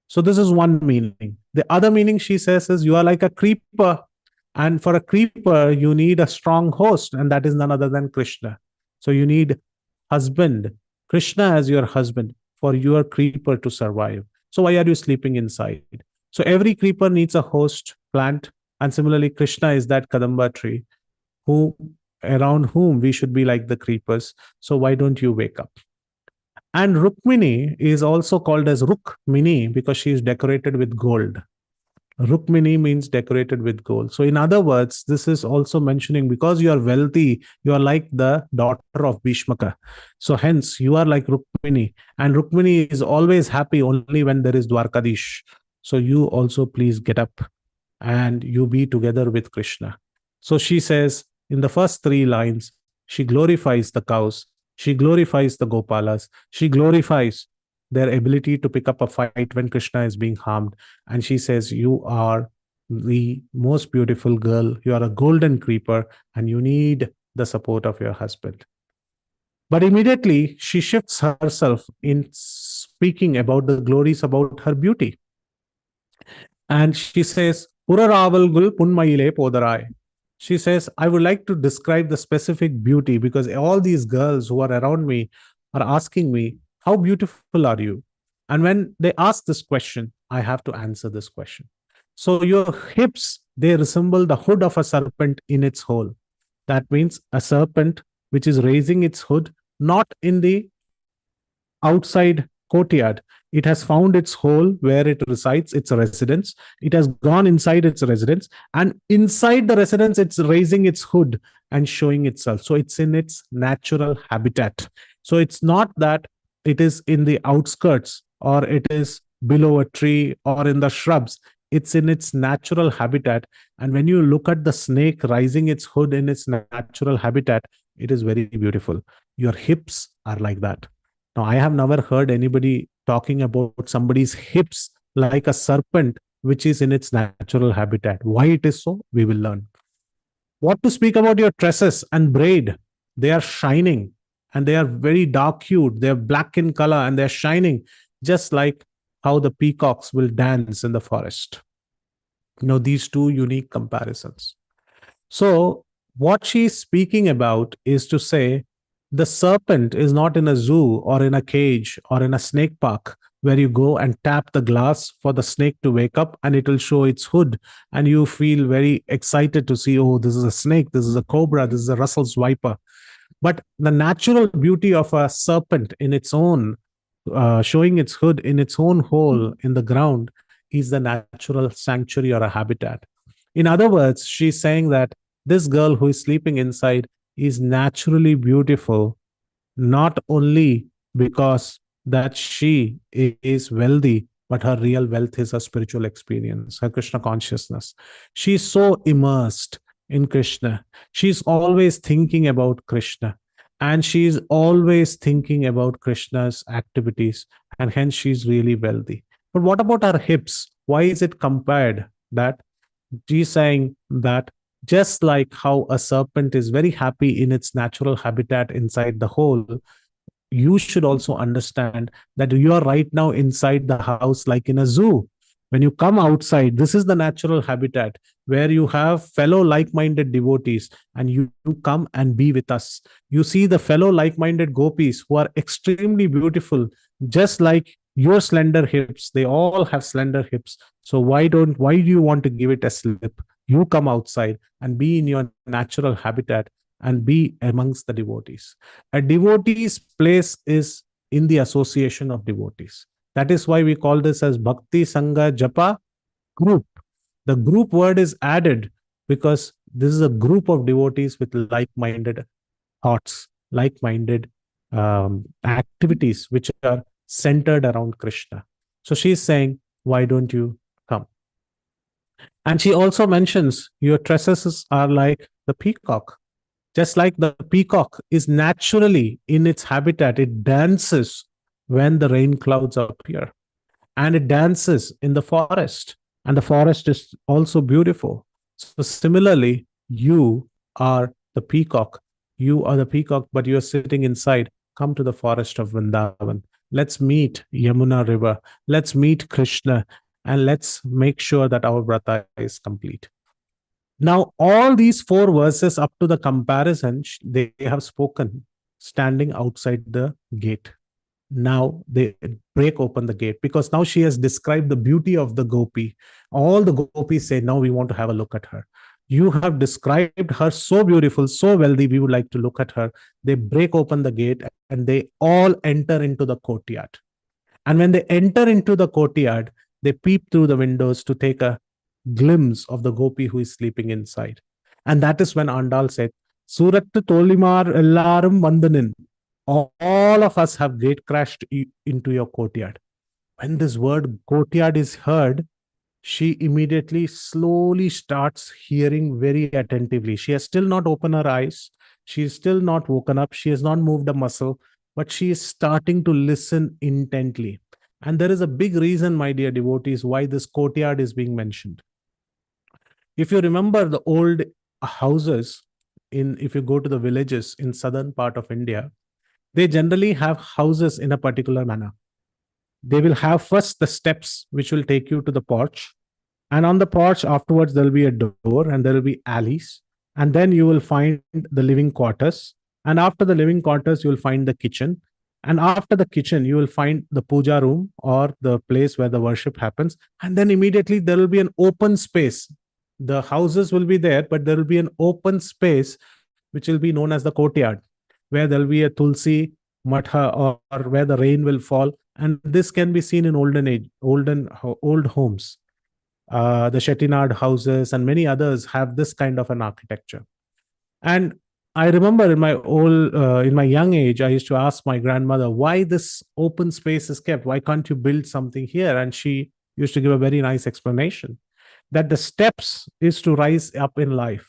So this is one meaning. The other meaning she says is you are like a creeper, and for a creeper, you need a strong host, and that is none other than Krishna. So you need husband, Krishna as your husband for your creeper to survive. So why are you sleeping inside? So every creeper needs a host plant, and similarly, Krishna is that Kadamba tree who around whom we should be like the creepers. So why don't you wake up? And Rukmini is also called as Rukmini because she is decorated with gold. Rukmini means decorated with gold. So in other words, this is also mentioning because you are wealthy, you are like the daughter of Bhishmaka. So hence you are like Rukmini, and Rukmini is always happy only when there is Dwarkadish. So you also please get up and you be together with Krishna. So she says in the first 3 lines, she glorifies the cows, she glorifies the Gopalas, she glorifies their ability to pick up a fight when Krishna is being harmed. And she says, you are the most beautiful girl, you are a golden creeper, and you need the support of your husband. But immediately she shifts herself in speaking about the glories about her beauty. And she says, Uraravalgul punmayile podarai. She says, I would like to describe the specific beauty because all these girls who are around me are asking me, how beautiful are you? And when they ask this question, I have to answer this question. So your hips, they resemble the hood of a serpent in its hole. That means a serpent which is raising its hood, not in the outside courtyard. It has found its hole where it resides, its residence. It has gone inside its residence, and inside the residence, it's raising its hood and showing itself. So it's in its natural habitat. So it's not that it is in the outskirts or it is below a tree or in the shrubs. It's in its natural habitat. And when you look at the snake rising its hood in its natural habitat, it is very beautiful. Your hips are like that. Now, I have never heard anybody talking about somebody's hips like a serpent, which is in its natural habitat. Why it is so, we will learn. What to speak about your tresses and braid? They are shining and they are very dark hued. They are black in color and they are shining, just like how the peacocks will dance in the forest. These two unique comparisons. So, what she's speaking about is to say, the serpent is not in a zoo or in a cage or in a snake park where you go and tap the glass for the snake to wake up and it will show its hood. And you feel very excited to see, oh, this is a snake, this is a cobra, this is a Russell's viper. But the natural beauty of a serpent in its own, showing its hood in its own hole in the ground, is the natural sanctuary or a habitat. In other words, she's saying that this girl who is sleeping inside is naturally beautiful, not only because that she is wealthy, but her real wealth is her spiritual experience, her Krishna consciousness. She's so immersed in Krishna. She's always thinking about Krishna, and she's always thinking about Krishna's activities, and hence she's really wealthy. But what about her hips? Why is it compared that she's saying that just like how a serpent is very happy in its natural habitat inside the hole, you should also understand that you are right now inside the house like in a zoo. When you come outside, this is the natural habitat where you have fellow like-minded devotees, and you come and be with us. You see the fellow like-minded gopis who are extremely beautiful, just like your slender hips. They all have slender hips. So why do you want to give it a slip? You come outside and be in your natural habitat and be amongst the devotees. A devotee's place is in the association of devotees. That is why we call this as Bhakti Sangha Japa group. The group word is added because this is a group of devotees with like-minded thoughts, like-minded activities which are centered around Krishna. So she's saying, why don't you come? And she also mentions your tresses are like the peacock. Just like the peacock is naturally in its habitat, it dances when the rain clouds appear, and it dances in the forest, and the forest is also beautiful. So similarly, you are the peacock. You are the peacock, but you are sitting inside. Come to the forest of Vrindavan. Let's meet Yamuna River. Let's meet Krishna, and let's make sure that our vrata is complete. Now, all these four verses up to the comparison, they have spoken standing outside the gate. Now they break open the gate because now she has described the beauty of the gopi. All the gopis say, now we want to have a look at her. You have described her so beautiful, so wealthy, we would like to look at her. They break open the gate and they all enter into the courtyard. And when they enter into the courtyard, they peep through the windows to take a glimpse of the gopi who is sleeping inside. And that is when Andal said, Surat Tolimar Ellarum Vandanin. All of us have gate crashed into your courtyard. When this word courtyard is heard, she immediately slowly starts hearing very attentively. She has still not opened her eyes. She is still not woken up. She has not moved a muscle, but she is starting to listen intently. And there is a big reason, my dear devotees, why this courtyard is being mentioned. If you remember the old houses, if you go to the villages in southern part of India, they generally have houses in a particular manner. They will have first the steps which will take you to the porch, and on the porch afterwards there will be a door and there will be alleys, and then you will find the living quarters, and after the living quarters you will find the kitchen, and after the kitchen you will find the puja room or the place where the worship happens, and then immediately there will be an open space. The houses will be there, but there will be an open space which will be known as the courtyard, where there will be a tulsi matha, or where the rain will fall. And this can be seen in old homes. The Chettinad houses and many others have this kind of an architecture. And I remember in my young age, I used to ask my grandmother why this open space is kept. Why can't you build something here? And she used to give a very nice explanation that the steps is to rise up in life.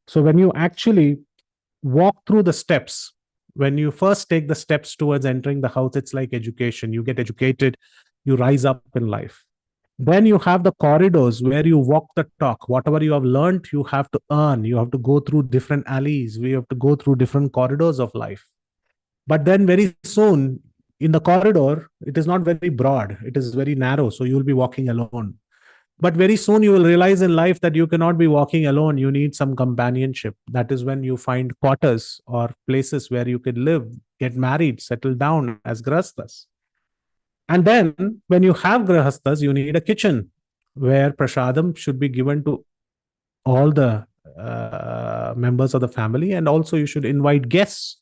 So when you actually walk through the steps, when you first take the steps towards entering the house, it's like education. You get educated, you rise up in life. Then you have the corridors where you walk the talk. Whatever you have learned, you have to earn. You have to go through different alleys. We have to go through different corridors of life. But then very soon in the corridor, it is not very broad. It is very narrow. So you will be walking alone. But very soon you will realize in life that you cannot be walking alone. You need some companionship. That is when you find quarters or places where you can live, get married, settle down as grahasthas. And then when you have grahasthas, you need a kitchen where prasadam should be given to all the members of the family. And also you should invite guests.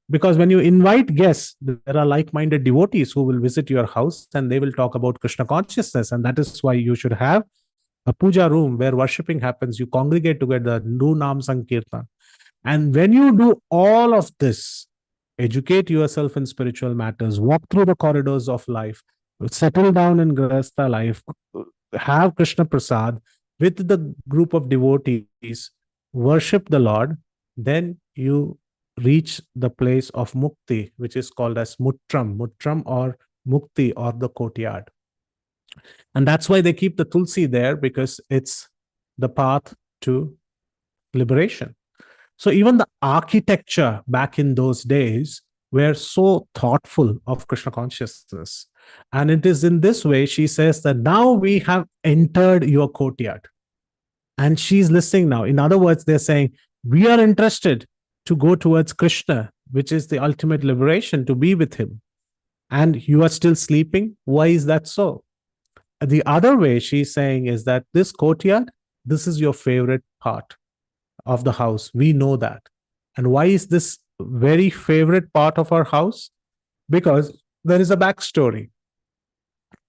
Because when you invite guests, there are like-minded devotees who will visit your house and they will talk about Krishna consciousness. And that is why you should have a puja room where worshipping happens. You congregate together, do Nam Sankirtan. And when you do all of this, educate yourself in spiritual matters, walk through the corridors of life, settle down in Grahastha life, have Krishna Prasad with the group of devotees, worship the Lord, then you reach the place of mukti, which is called as mutram or mukti, or the courtyard. And that's why they keep the tulsi there, because it's the path to liberation. So even the architecture back in those days were so thoughtful of Krishna consciousness. And it is in this way she says that now we have entered your courtyard. And she's listening now. In other words, they're saying, we are interested to go towards Krishna, which is the ultimate liberation, to be with him. And you are still sleeping? Why is that so? The other way she's saying is that this courtyard, this is your favorite part of the house. We know that. And why is this very favorite part of our house? Because there is a backstory.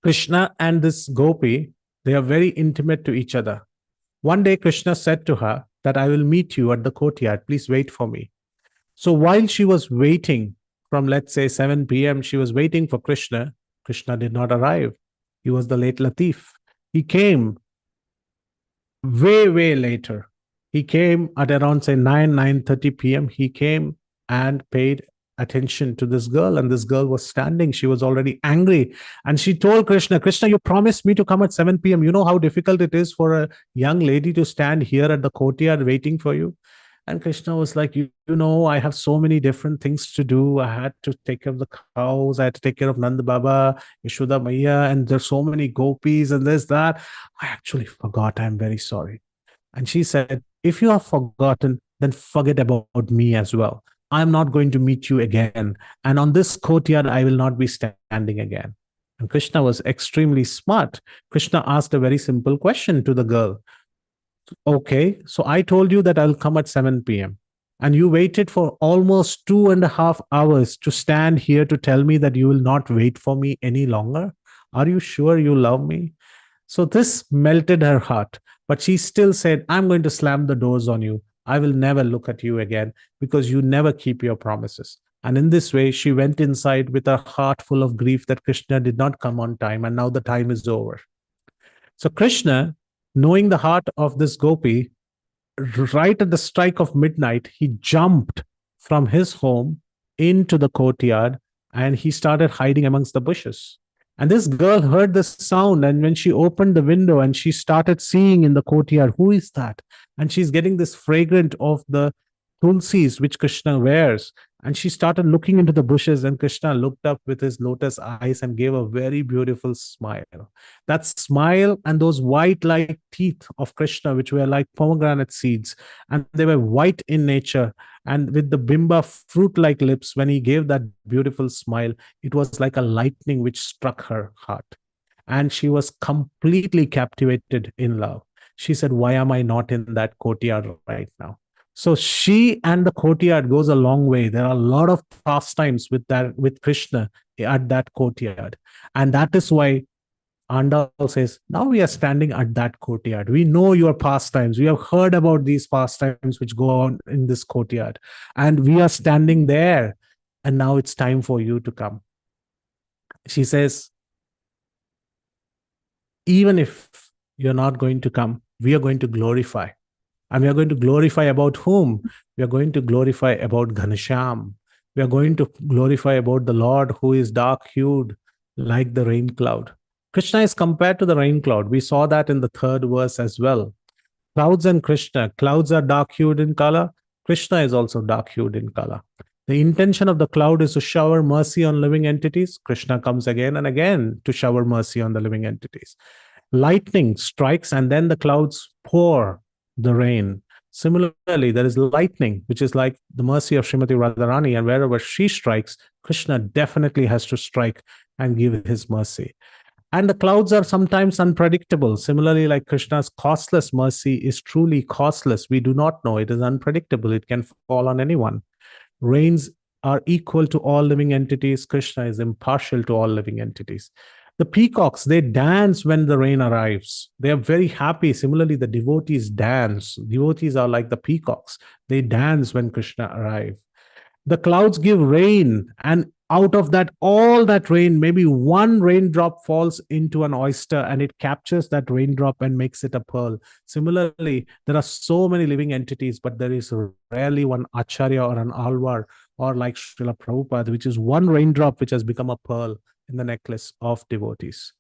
Krishna and this gopi, they are very intimate to each other. One day, Krishna said to her that I will meet you at the courtyard. Please wait for me. So while she was waiting from, let's say, 7 p.m., she was waiting for Krishna. Krishna did not arrive. He was the late Latif. He came way later. He came at around, say, 9:30 p.m. He came and paid attention to this girl, and this girl was standing. She was already angry, and she told Krishna, Krishna, you promised me to come at 7 p.m. You know how difficult it is for a young lady to stand here at the courtyard waiting for you. And Krishna was like, you know, I have so many different things to do. I had to take care of the cows. I had to take care of Nanda Baba, Yashoda Maya, and there's so many gopis and there's that. I actually forgot. I'm very sorry. And she said, if you have forgotten, then forget about me as well. I'm not going to meet you again. And on this courtyard, I will not be standing again. And Krishna was extremely smart. Krishna asked a very simple question to the girl. Okay, so I told you that I'll come at 7 p.m. And you waited for almost 2.5 hours to stand here to tell me that you will not wait for me any longer. Are you sure you love me? So this melted her heart, but she still said, I'm going to slam the doors on you. I will never look at you again because you never keep your promises. And in this way, she went inside with a heart full of grief that Krishna did not come on time, and now the time is over. So Krishna, knowing the heart of this gopi, right at the strike of midnight, he jumped from his home into the courtyard and he started hiding amongst the bushes. And this girl heard the sound, and when she opened the window and she started seeing in the courtyard, who is that? And she's getting this fragrance of the tulsis which Krishna wears. And she started looking into the bushes, and Krishna looked up with his lotus eyes and gave a very beautiful smile. That smile and those white-like teeth of Krishna, which were like pomegranate seeds, and they were white in nature, and with the bimba fruit-like lips, when he gave that beautiful smile, it was like a lightning which struck her heart. And she was completely captivated in love. She said, why am I not in that courtyard right now? So she and the courtyard goes a long way. There are a lot of pastimes with Krishna at that courtyard. And that is why Andal says, now we are standing at that courtyard. We know your pastimes. We have heard about these pastimes which go on in this courtyard. And we are standing there. And now it's time for you to come. She says, even if you're not going to come, we are going to glorify. And we are going to glorify about whom? We are going to glorify about Ghanasham. We are going to glorify about the Lord who is dark-hued like the rain cloud. Krishna is compared to the rain cloud. We saw that in the 3rd verse as well. Clouds and Krishna. Clouds are dark-hued in color. Krishna is also dark-hued in color. The intention of the cloud is to shower mercy on living entities. Krishna comes again and again to shower mercy on the living entities. Lightning strikes and then the clouds pour the rain. Similarly, there is lightning, which is like the mercy of Srimati Radharani, and wherever she strikes, Krishna definitely has to strike and give his mercy. And the clouds are sometimes unpredictable. Similarly, like Krishna's costless mercy is truly costless. We do not know. It is unpredictable. It can fall on anyone. Rains are equal to all living entities. Krishna is impartial to all living entities. The peacocks, they dance when the rain arrives. They are very happy. Similarly, the devotees dance. Devotees are like the peacocks. They dance when Krishna arrives. The clouds give rain, and out of that, all that rain, maybe one raindrop falls into an oyster and it captures that raindrop and makes it a pearl. Similarly, there are so many living entities, but there is rarely one acharya or an alvar or like Srila Prabhupada, which is one raindrop which has become a pearl in the necklace of devotees.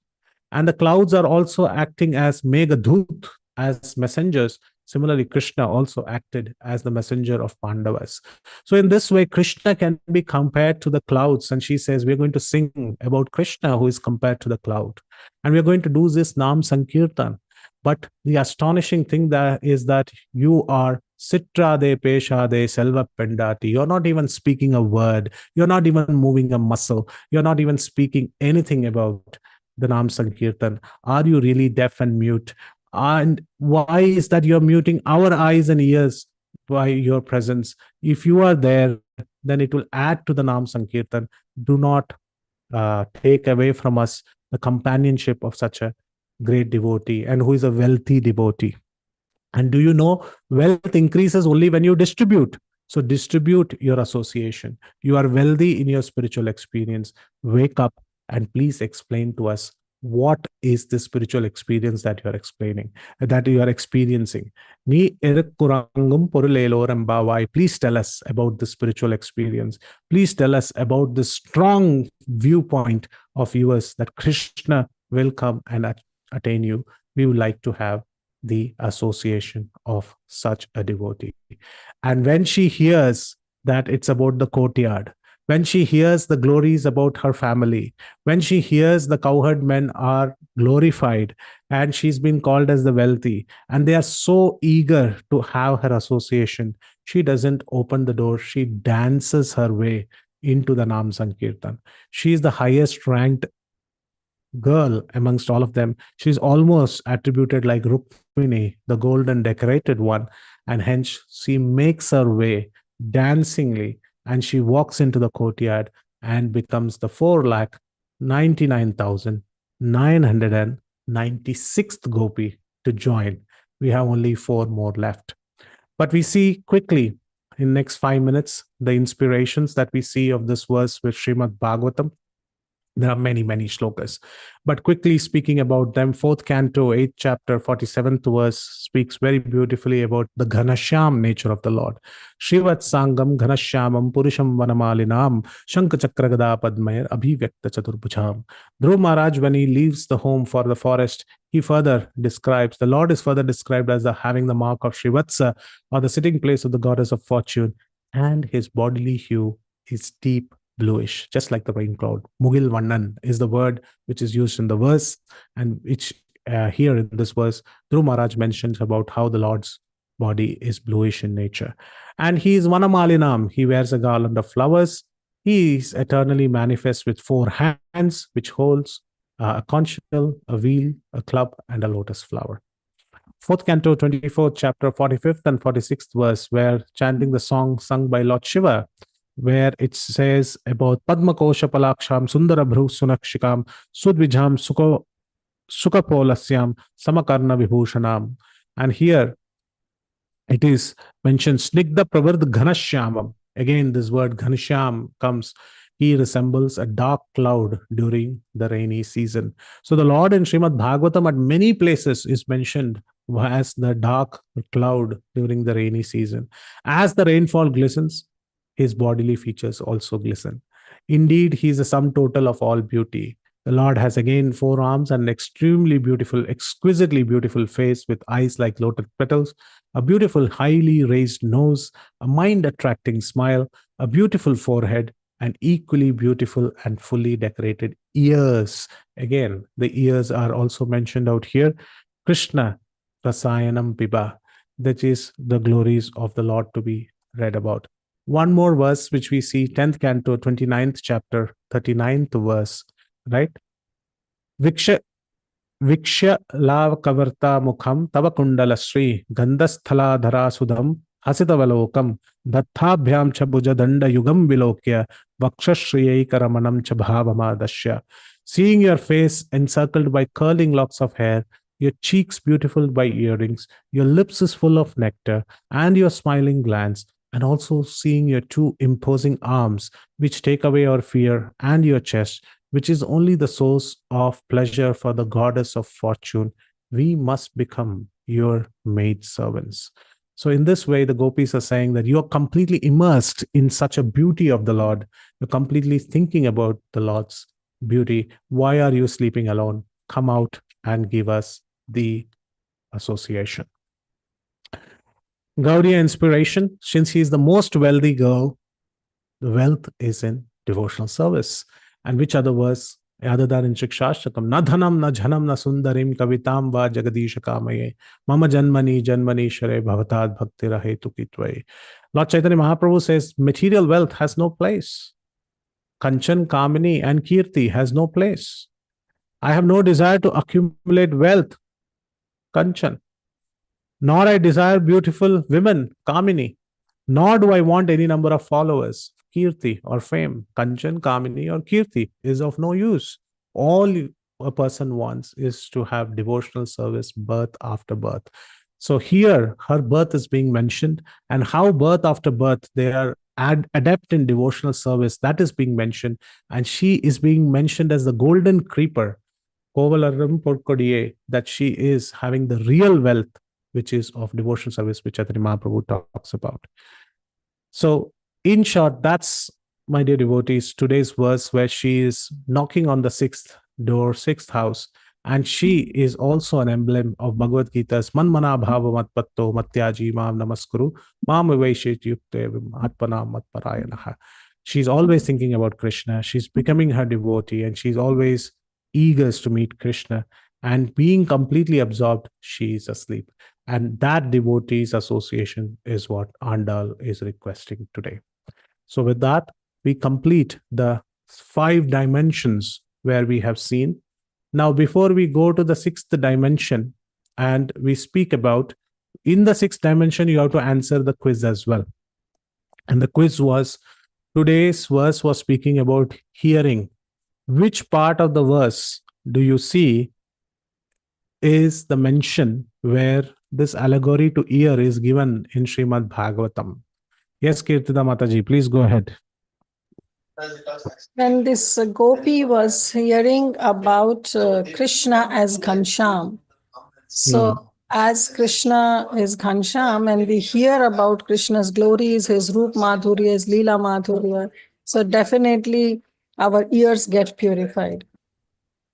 And the clouds are also acting as Megha Dhoot, as messengers Similarly, Krishna also acted as the messenger of Pandavas. So in this way, Krishna can be compared to the clouds. And she says, we're going to sing about Krishna, who is compared to the cloud. And we're going to do this Nam Sankirtan. But the astonishing thing that is that you are Sitra de Pesha de Selva Pendati. You're not even speaking a word. You're not even moving a muscle. You're not even speaking anything about the Nam Sankirtan. Are you really deaf and mute? And why is that you're muting our eyes and ears by your presence? If you are there, then it will add to the Nam Sankirtan. Do not take away from us the companionship of such a great devotee and who is a wealthy devotee. And do you know, wealth increases only when you distribute. So distribute your association. You are wealthy in your spiritual experience. Wake up and please explain to us what is the spiritual experience that you are explaining, that you are experiencing. Please tell us about the spiritual experience. Please tell us about the strong viewpoint of yours that Krishna will come and attain you. We would like to have the association of such a devotee. And when she hears that it's about the courtyard, when she hears the glories about her family, when she hears the cowherd men are glorified and she's been called as the wealthy, and they are so eager to have her association, she doesn't open the door, she dances her way into the Nam Sankirtan. She is the highest ranked girl amongst all of them. She's almost attributed like Rukmini, the golden decorated one, and hence she makes her way dancingly and she walks into the courtyard and becomes the 4,99,996th gopi to join. We have only 4 more left. But we see quickly in next 5 minutes the inspirations that we see of this verse with Srimad Bhagavatam. There are many, many shlokas. But quickly speaking about them, 4th canto, 8th chapter, 47th verse speaks very beautifully about the Ghanashyam nature of the Lord. Shrivat Sangam Ghanashyamam Purusham Vanamalinam Shankachakragada Padmayar Abhivyakta Chaturbhujam. Dhruv Maharaj, when he leaves the home for the forest, he further describes, the Lord is further described as having the mark of Shrivatsa, or the sitting place of the goddess of fortune, and his bodily hue is deep bluish, just like the rain cloud. Mugil Vannan is the word which is used in the verse, and which here in this verse, Dhruv Maharaj mentions about how the Lord's body is bluish in nature. And he is Vanamalinam, he wears a garland of flowers. He is eternally manifest with 4 hands, which holds a conch shell, a wheel, a club, and a lotus flower. 4th canto, 24th chapter, 45th and 46th verse, where chanting the song sung by Lord Shiva, where it says about Padma Kosha Palaksham Sundara Bhru Sunakshikam Sudvijam Sukapolasyam Samakarna Vibhushanam. And here it is mentioned Snigdha Pravard Ghanashyamam. Again, this word Ghanashyam comes. He resembles a dark cloud during the rainy season. So the Lord in Srimad Bhagavatam at many places is mentioned as the dark cloud during the rainy season. As the rainfall glistens, his bodily features also glisten. Indeed, he is the sum total of all beauty. The Lord has again 4 arms and an extremely beautiful, exquisitely beautiful face with eyes like lotus petals, a beautiful, highly raised nose, a mind-attracting smile, a beautiful forehead, and equally beautiful and fully decorated ears. Again, the ears are also mentioned out here. Krishna Rasayanam Piba, that is the glories of the Lord to be read about. One more verse which we see, 10th canto, 29th chapter, 39th verse, right? Viksha Lava Mukham Tava Kundala Sri Gandasthala Dhara Sudham Hasitavalokam Dathabhyam Chabuja Danda Yugam Vilokya Vakshashriyai Karamanam Chabhavamadasya. Seeing your face encircled by curling locks of hair, your cheeks beautiful by earrings, your lips is full of nectar, and your smiling glance, and also seeing your 2 imposing arms, which take away our fear, and your chest, which is only the source of pleasure for the goddess of fortune, we must become your maid servants. So in this way, the gopis are saying that you are completely immersed in such a beauty of the Lord. You're completely thinking about the Lord's beauty. Why are you sleeping alone? Come out and give us the association. Gaudiya inspiration, since he is the most wealthy girl, the wealth is in devotional service. And which other verse other than in Shikshashtakam? Na dhanam na jhanam na sundarim kavitam va jagadisha kamaye mama janmani janmani share bhavatad bhakti rahetu kitvaye. Lord Chaitanya Mahaprabhu says material wealth has no place. Kanchan, Kamini and Kirti has no place. I have no desire to accumulate wealth, Kanchan. Nor I desire beautiful women, Kamini. Nor do I want any number of followers, Kirti or fame. Kanchan, Kamini or Kirti is of no use. All a person wants is to have devotional service birth after birth. So here her birth is being mentioned, and how birth after birth they are adept in devotional service, that is being mentioned. And she is being mentioned as the golden creeper, Kovalaram Porkodiye, that she is having the real wealth, which is of devotional service, which Chaitanya Mahaprabhu talks about. So, in short, that's, my dear devotees, today's verse where she is knocking on the sixth door, sixth house, and she is also an emblem of Bhagavad Gita's Manmana Bhava Matpatto Matyaji Mam Namaskuru Mam Viveshit Yukte Atpanam Matparayanaha. She's always thinking about Krishna. She's becoming her devotee, and she's always eager to meet Krishna. And being completely absorbed, she is asleep. And that devotees association is what Andal is requesting today. So with that, we complete the 5 dimensions where we have seen. Now, before we go to the 6th dimension and we speak about, in the 6th dimension, you have to answer the quiz as well. And the quiz was, today's verse was speaking about hearing. Which part of the verse do you see is the mention where this allegory to ear is given in Srimad Bhagavatam? Yes, Kirtida Mataji, please go ahead. When this gopi was hearing about Krishna as Ghansham, so as Krishna is Ghansham and we hear about Krishna's glories, his Roop Madhurya, his Leela Madhurya, so definitely our ears get purified.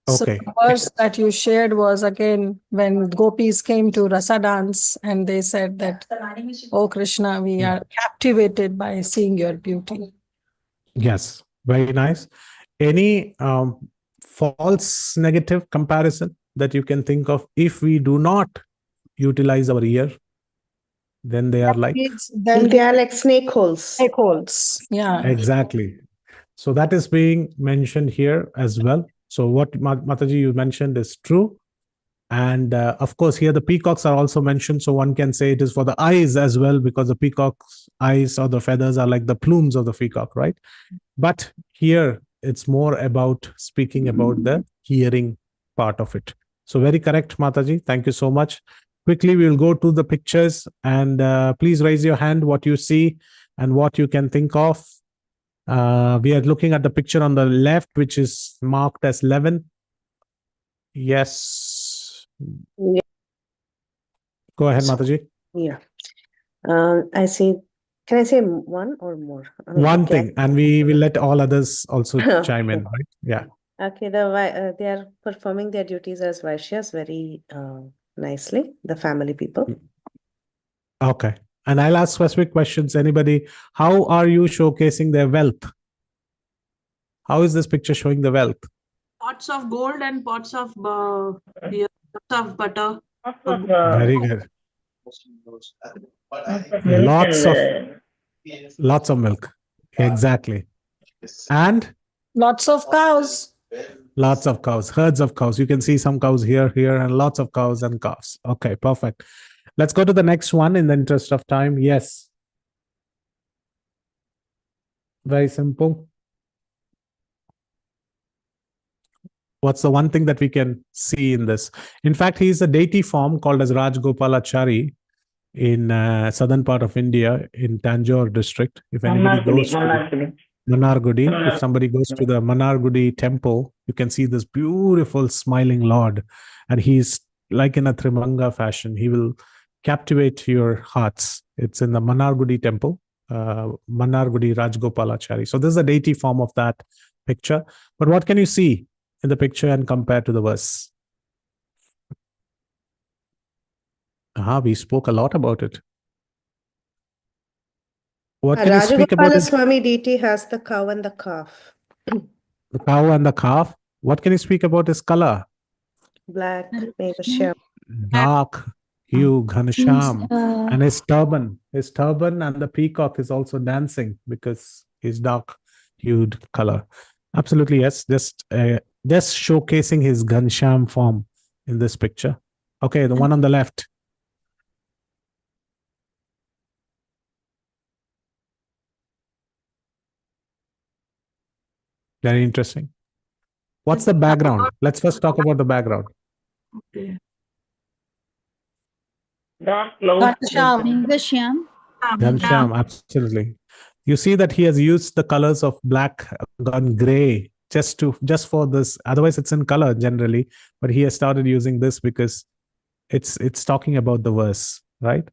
So Okay. the verse that you shared was again when gopis came to Rasa dance and they said that, oh Krishna, we are captivated by seeing your beauty. Yes, very nice. Any false negative comparison that you can think of? If we do not utilize our ear, then they are like? Then they are like snake holes. Snake holes, yeah. Exactly. So that is being mentioned here as well. So what Mataji you mentioned is true. And of course, here the peacocks are also mentioned. So one can say it is for the eyes as well, because the peacock's eyes or the feathers are like the plumes of the peacock, right? But here it's more about speaking about the hearing part of it. So very correct, Mataji. Thank you so much. Quickly, we will go to the pictures, and please raise your hand what you see and what you can think of. We are looking at the picture on the left, which is marked as 11. Yes. Yeah. Go ahead, Mataji. Yeah. I see. Can I say one or more? One thing, and we will let all others also chime in, right? Yeah. Okay. They are performing their duties as Vaishyas very nicely, the family people. Okay. And I'll ask specific questions. Anybody, how are you showcasing their wealth? How is this picture showing the wealth? Pots of gold and pots of pots of butter. Very good. Lots of milk. Exactly. And lots of cows. Lots of cows, herds of cows. You can see some cows here, and lots of cows and calves. Okay, perfect. Let's go to the next one in the interest of time. Yes. Very simple. What's the one thing that we can see in this? In fact, he is a deity form called as Rajgopalachari in southern part of India, in Tanjore district. If anybody goes to Manargudi, if somebody goes to the Manargudi temple, you can see this beautiful smiling Lord. And he's like in a Trimanga fashion. He will captivate your hearts. It's in the Manargudi temple, Manargudi Rajgopalachari. So this is a deity form of that picture. But what can you see in the picture and compare to the verse? We spoke a lot about it. What can you speak about Rajagopala his Swami deity has the cow and the calf. the cow and the calf? What can you speak about his color? Black, Hare maybe Krishna. Dark hue, Means, Ghanasham. And his turban and the peacock is also dancing because he's dark hued color. Absolutely, yes. Just showcasing his Ghanasham form in this picture. Okay, the one on the left. Very interesting. What's the background? Let's first talk about the background. Okay. Dark clouds. Meghashyam. Ghansham, absolutely. You see that he has used the colors of black and gray just for this. Otherwise, it's in color generally, but he has started using this because it's talking about the verse, right?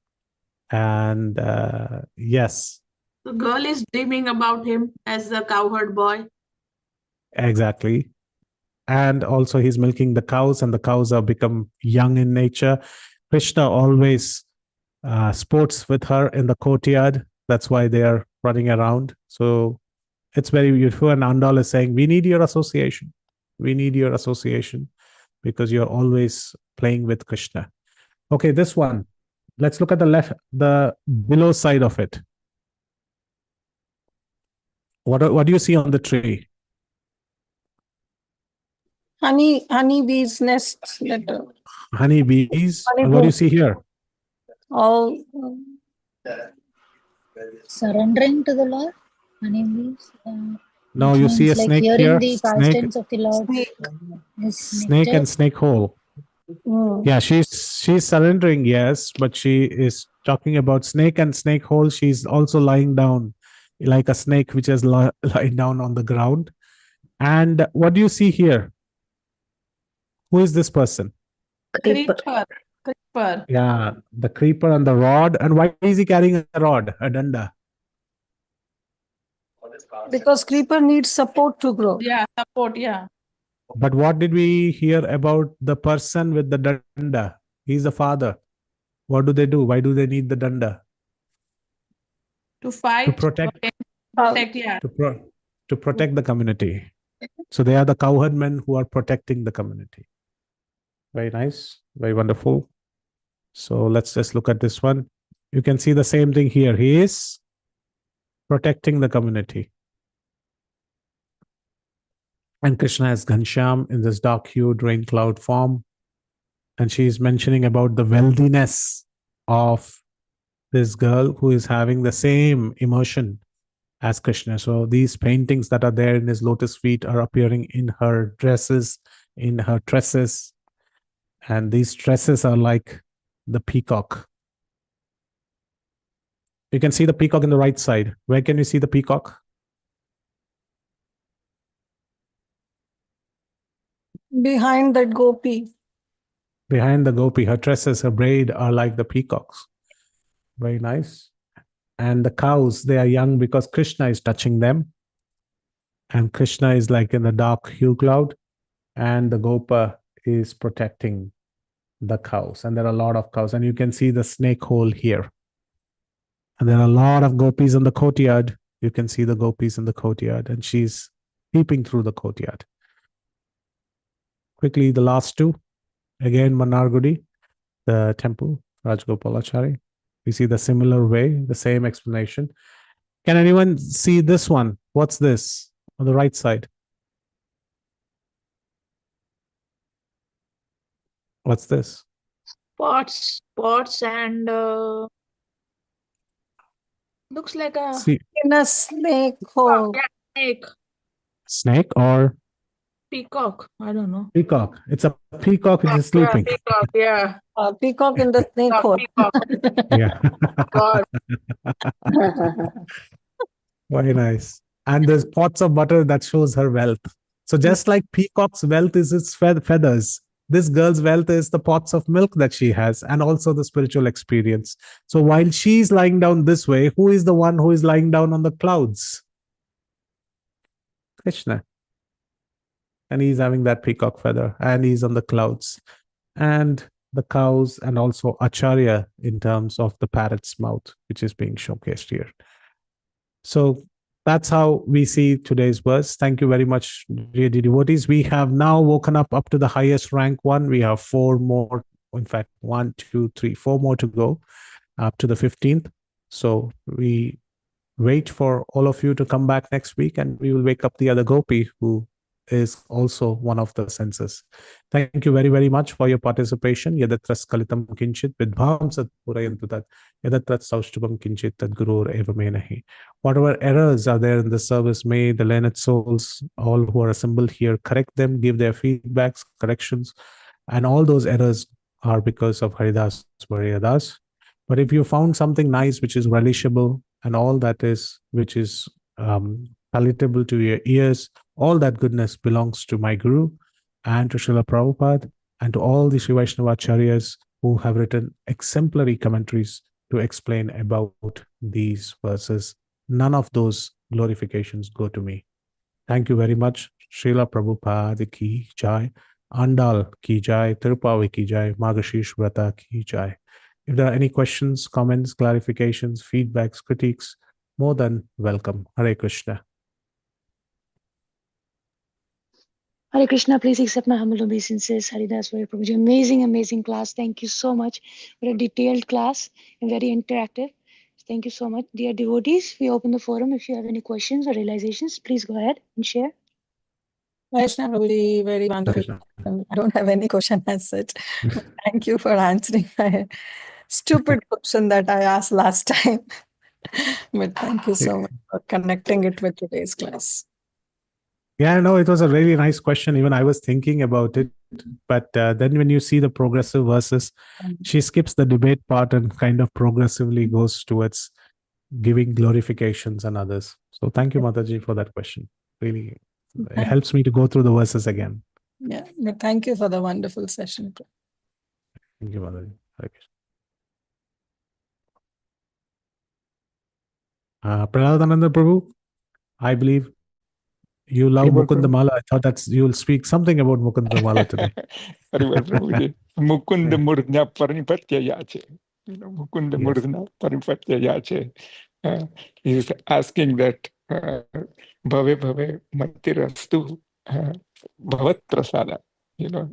And yes, The girl is dreaming about him as the cowherd boy. exactly. And also he's milking the cows, and the cows are become young in nature. Krishna always sports with her in the courtyard. That's why they are running around. So it's very beautiful. And Andal is saying, we need your association. We need your association because you're always playing with Krishna. Okay, this one. Let's look at the below side of it. What do you see on the tree? Honeybees nests that Honeybees. honey And what do you comb. see here? all Surrendering to the Lord. Honeybees. No, Which you see a means like snake hearing here. the past tense of the Lord. Is Snake nectar. and snake hole. Yeah, she's surrendering, yes, but she is talking about snake and snake hole. She's also lying down like a snake which is lying down on the ground. And what do you see here? Who is this person? Creeper. Creeper. Yeah, the creeper and the rod. And why is he carrying a rod, a danda? because creeper needs support to grow. Yeah, support, yeah. But what did we hear about the person with the danda? He's the father. What do they do? Why do they need the danda? To fight. To protect. Yeah. To protect the community. So they are the cowherd men who are protecting the community. Very nice. Very wonderful. So let's just look at this one. You can see the same thing here. He is protecting the community. And Krishna is Ghansham in this dark hued rain cloud form. And she is mentioning about the wealthiness of this girl who is having the same emotion as Krishna. So these paintings that are there in his lotus feet are appearing in her dresses, in her tresses. And these tresses are like the peacock. You can see the peacock in the right side. Where can you see the peacock? Behind that gopi. Behind the gopi, her tresses, her braid are like the peacocks. Very nice. And the cows, they are young because Krishna is touching them. And Krishna is like in the dark hue cloud. And the gopa is protecting the cows. And there are a lot of cows. And you can see the snake hole here. And there are a lot of gopis in the courtyard. You can see the gopis in the courtyard. And she's peeping through the courtyard. Quickly, the last two. Again, Manargudi, the temple, Rajagopalachari. We see the similar way, the same explanation. Can anyone see this one? What's this on the right side? What's this? Pots and looks like a See, In a snake hole. snake. snake or Peacock. I don't know. peacock? It's a peacock which is sleeping. Peacock, yeah. Peacock in the snake hole. Peacock. Yeah. God. Very nice. And there's pots of butter that shows her wealth. So just like peacock's wealth is its feathers, this girl's wealth is the pots of milk that she has and also the spiritual experience. So while she's lying down this way, who is the one who is lying down on the clouds? Krishna. And he's having that peacock feather and he's on the clouds. And the cows and also Acharya in terms of the parrot's mouth, which is being showcased here. So that's how we see today's verse. Thank you very much, dear devotees. We have now woken up to the highest rank one. We have 4 more, in fact, 1, 2, 3, 4 more to go up to the 15th. So we wait for all of you to come back next week, and we will wake up the other gopi who is also one of the senses. Thank you very, very much for your participation. Yadatra skalitam kinchit vidbham sat purayantu tat yadatrat saushtubam kinchit tad gurur eva me nahi. Whatever errors are there in the service, may the learned souls, all who are assembled here, correct them, give their feedbacks, corrections, and all those errors are because of Haridas Varyadas. But if you found something nice which is relishable, and all that is which is palatable to your ears, all that goodness belongs to my Guru and to Srila Prabhupada and to all the Sri Vaishnava Acharyas who have written exemplary commentaries to explain about these verses. None of those glorifications go to me. Thank you very much. Srila Prabhupada ki jai, Andal ki jai, Tirupavi ki jai, Margashish Vrata ki jai. If there are any questions, comments, clarifications, feedbacks, critiques, more than welcome. Hare Krishna. Hare Krishna, please accept my humble obeisances. Haridas Varya Prabhuji. Amazing, amazing class. Thank you so much for a detailed class and very interactive. Thank you so much. Dear devotees, we open the forum. If you have any questions or realizations, please go ahead and share. Vaishnav Prabhuji, very wonderful. I don't have any question as such. Thank you for answering my stupid question that I asked last time. But thank you so much for connecting it with today's class. Yeah, no, it was a really nice question. Even I was thinking about it. But then when you see the progressive verses, she skips the debate part and kind of progressively goes towards giving glorifications and others. So thank you, Mataji, for that question. Really, it helps me to go through the verses again. Yeah, but thank you for the wonderful session. Thank you, Mataji. Praladananda Prabhu, I believe you love Mukundamala. I thought that's you'll speak something about Mukundamala today. Harival Prabhuji. Mukunda Murdna Paripatya Yache. Mukunda Murdna Paripatya Yache. He's asking that Bhave Bhave Matirastu Bhavat Prasada.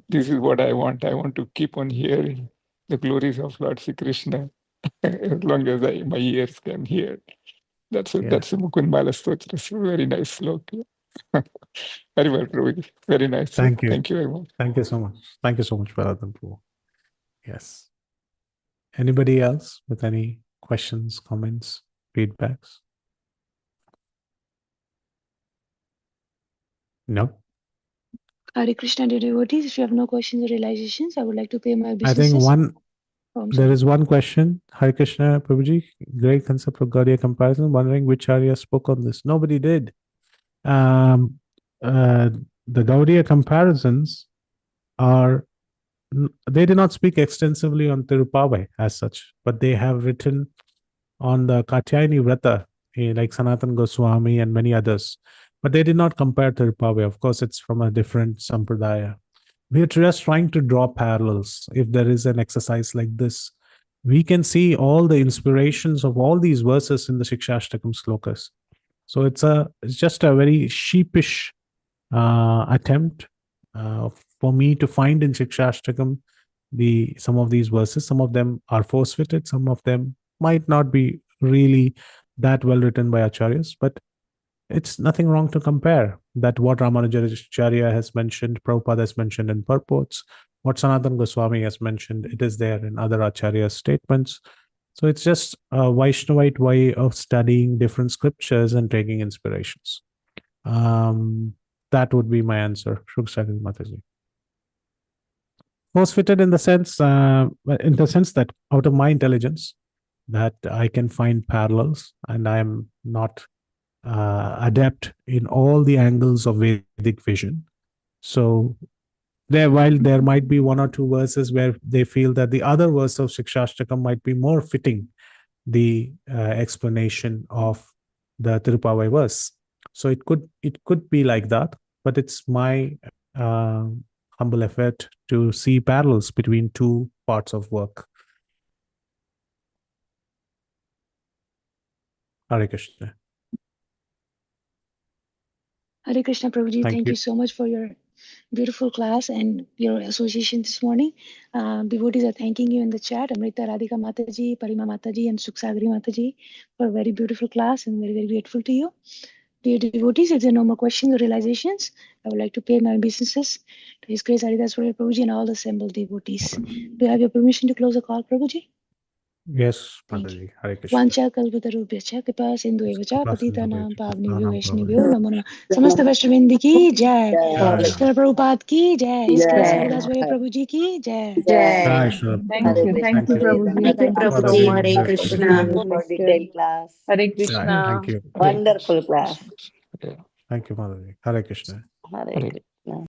This is what I want. I want to keep on hearing the glories of Lord Sri Krishna as long as my ears can hear. That's a Mukund Mala Stotra. It's a very nice slok. Very well, Prabhuji. Very nice. Thank you. Thank you very much. Thank you so much. Thank you so much, Praladan Prabhu. Yes. Anybody else with any questions, comments, feedbacks? No? Hare Krishna, dear devotees. If you have no questions or realizations, I would like to pay my I think obeisances. there is one question. Hare Krishna, Prabhuji, great concept of Gaudiya comparison. Wondering which Arya spoke on this. Nobody did. The Gaudiya comparisons they did not speak extensively on Tirupavai as such, but they have written on the Katyayani Vrata, like Sanatan Goswami and many others. But they did not compare Tirupavai. Of course, it's from a different sampradaya. We are just trying to draw parallels. If there is an exercise like this, we can see all the inspirations of all these verses in the Shikshashtakam slokas. So it's just a very sheepish attempt for me to find in Shikshashtakam some of these verses. Some of them are force-fitted, some of them might not be really that well written by acharyas, but it's nothing wrong to compare that what Ramanujacharya has mentioned, Prabhupada has mentioned in purports, what Sanatan Goswami has mentioned, it is there in other acharyas' statements. So it's just a Vaishnavite way of studying different scriptures and taking inspirations. That would be my answer. Shuksagan Mataji. Force-fitted in the sense that out of my intelligence, that I can find parallels, and I am not adept in all the angles of Vedic vision. So while there might be one or two verses where they feel that the other verse of Shikshashtakam might be more fitting the explanation of the Tirupavai verse. So it could be like that, but it's my humble effort to see parallels between two parts of work. Hare Krishna. Hare Krishna, Prabhuji. Thank Thank you. you so much for your beautiful class and your association this morning. Devotees are thanking you in the chat. Amrita Radhika Mataji, Parima Mataji, and Suksagri Mataji for a very beautiful class, and very, very grateful to you. Dear devotees, if there are no more questions or realizations, I would like to pay my obeisances to His Grace Haridas Prabhuji and all the assembled devotees. Do I have your permission to close the call, Prabhuji? Yes, Thank you. Mataji. Hare Krishna. Vancha kalpatarubhyacha kripa sindhuevacha patitanam pavnebhyo vaishnavyo Namo namo namah. Samasta Vaishnavinda ki jai. Jai. Srila Prabhupada ki jai. His Grace Jai. Haridas Prabhuji ki jai. Jai Jai. Shri Thank you. Thank you, Prabhuji. Thank you, Thank you so Prabhuji. much. Hare Jai. Krishna. For detailed class. Hare Jai. Krishna. Thank you. Wonderful class. Thank you, Mataji. Hare Krishna. Hare Hare Krishna.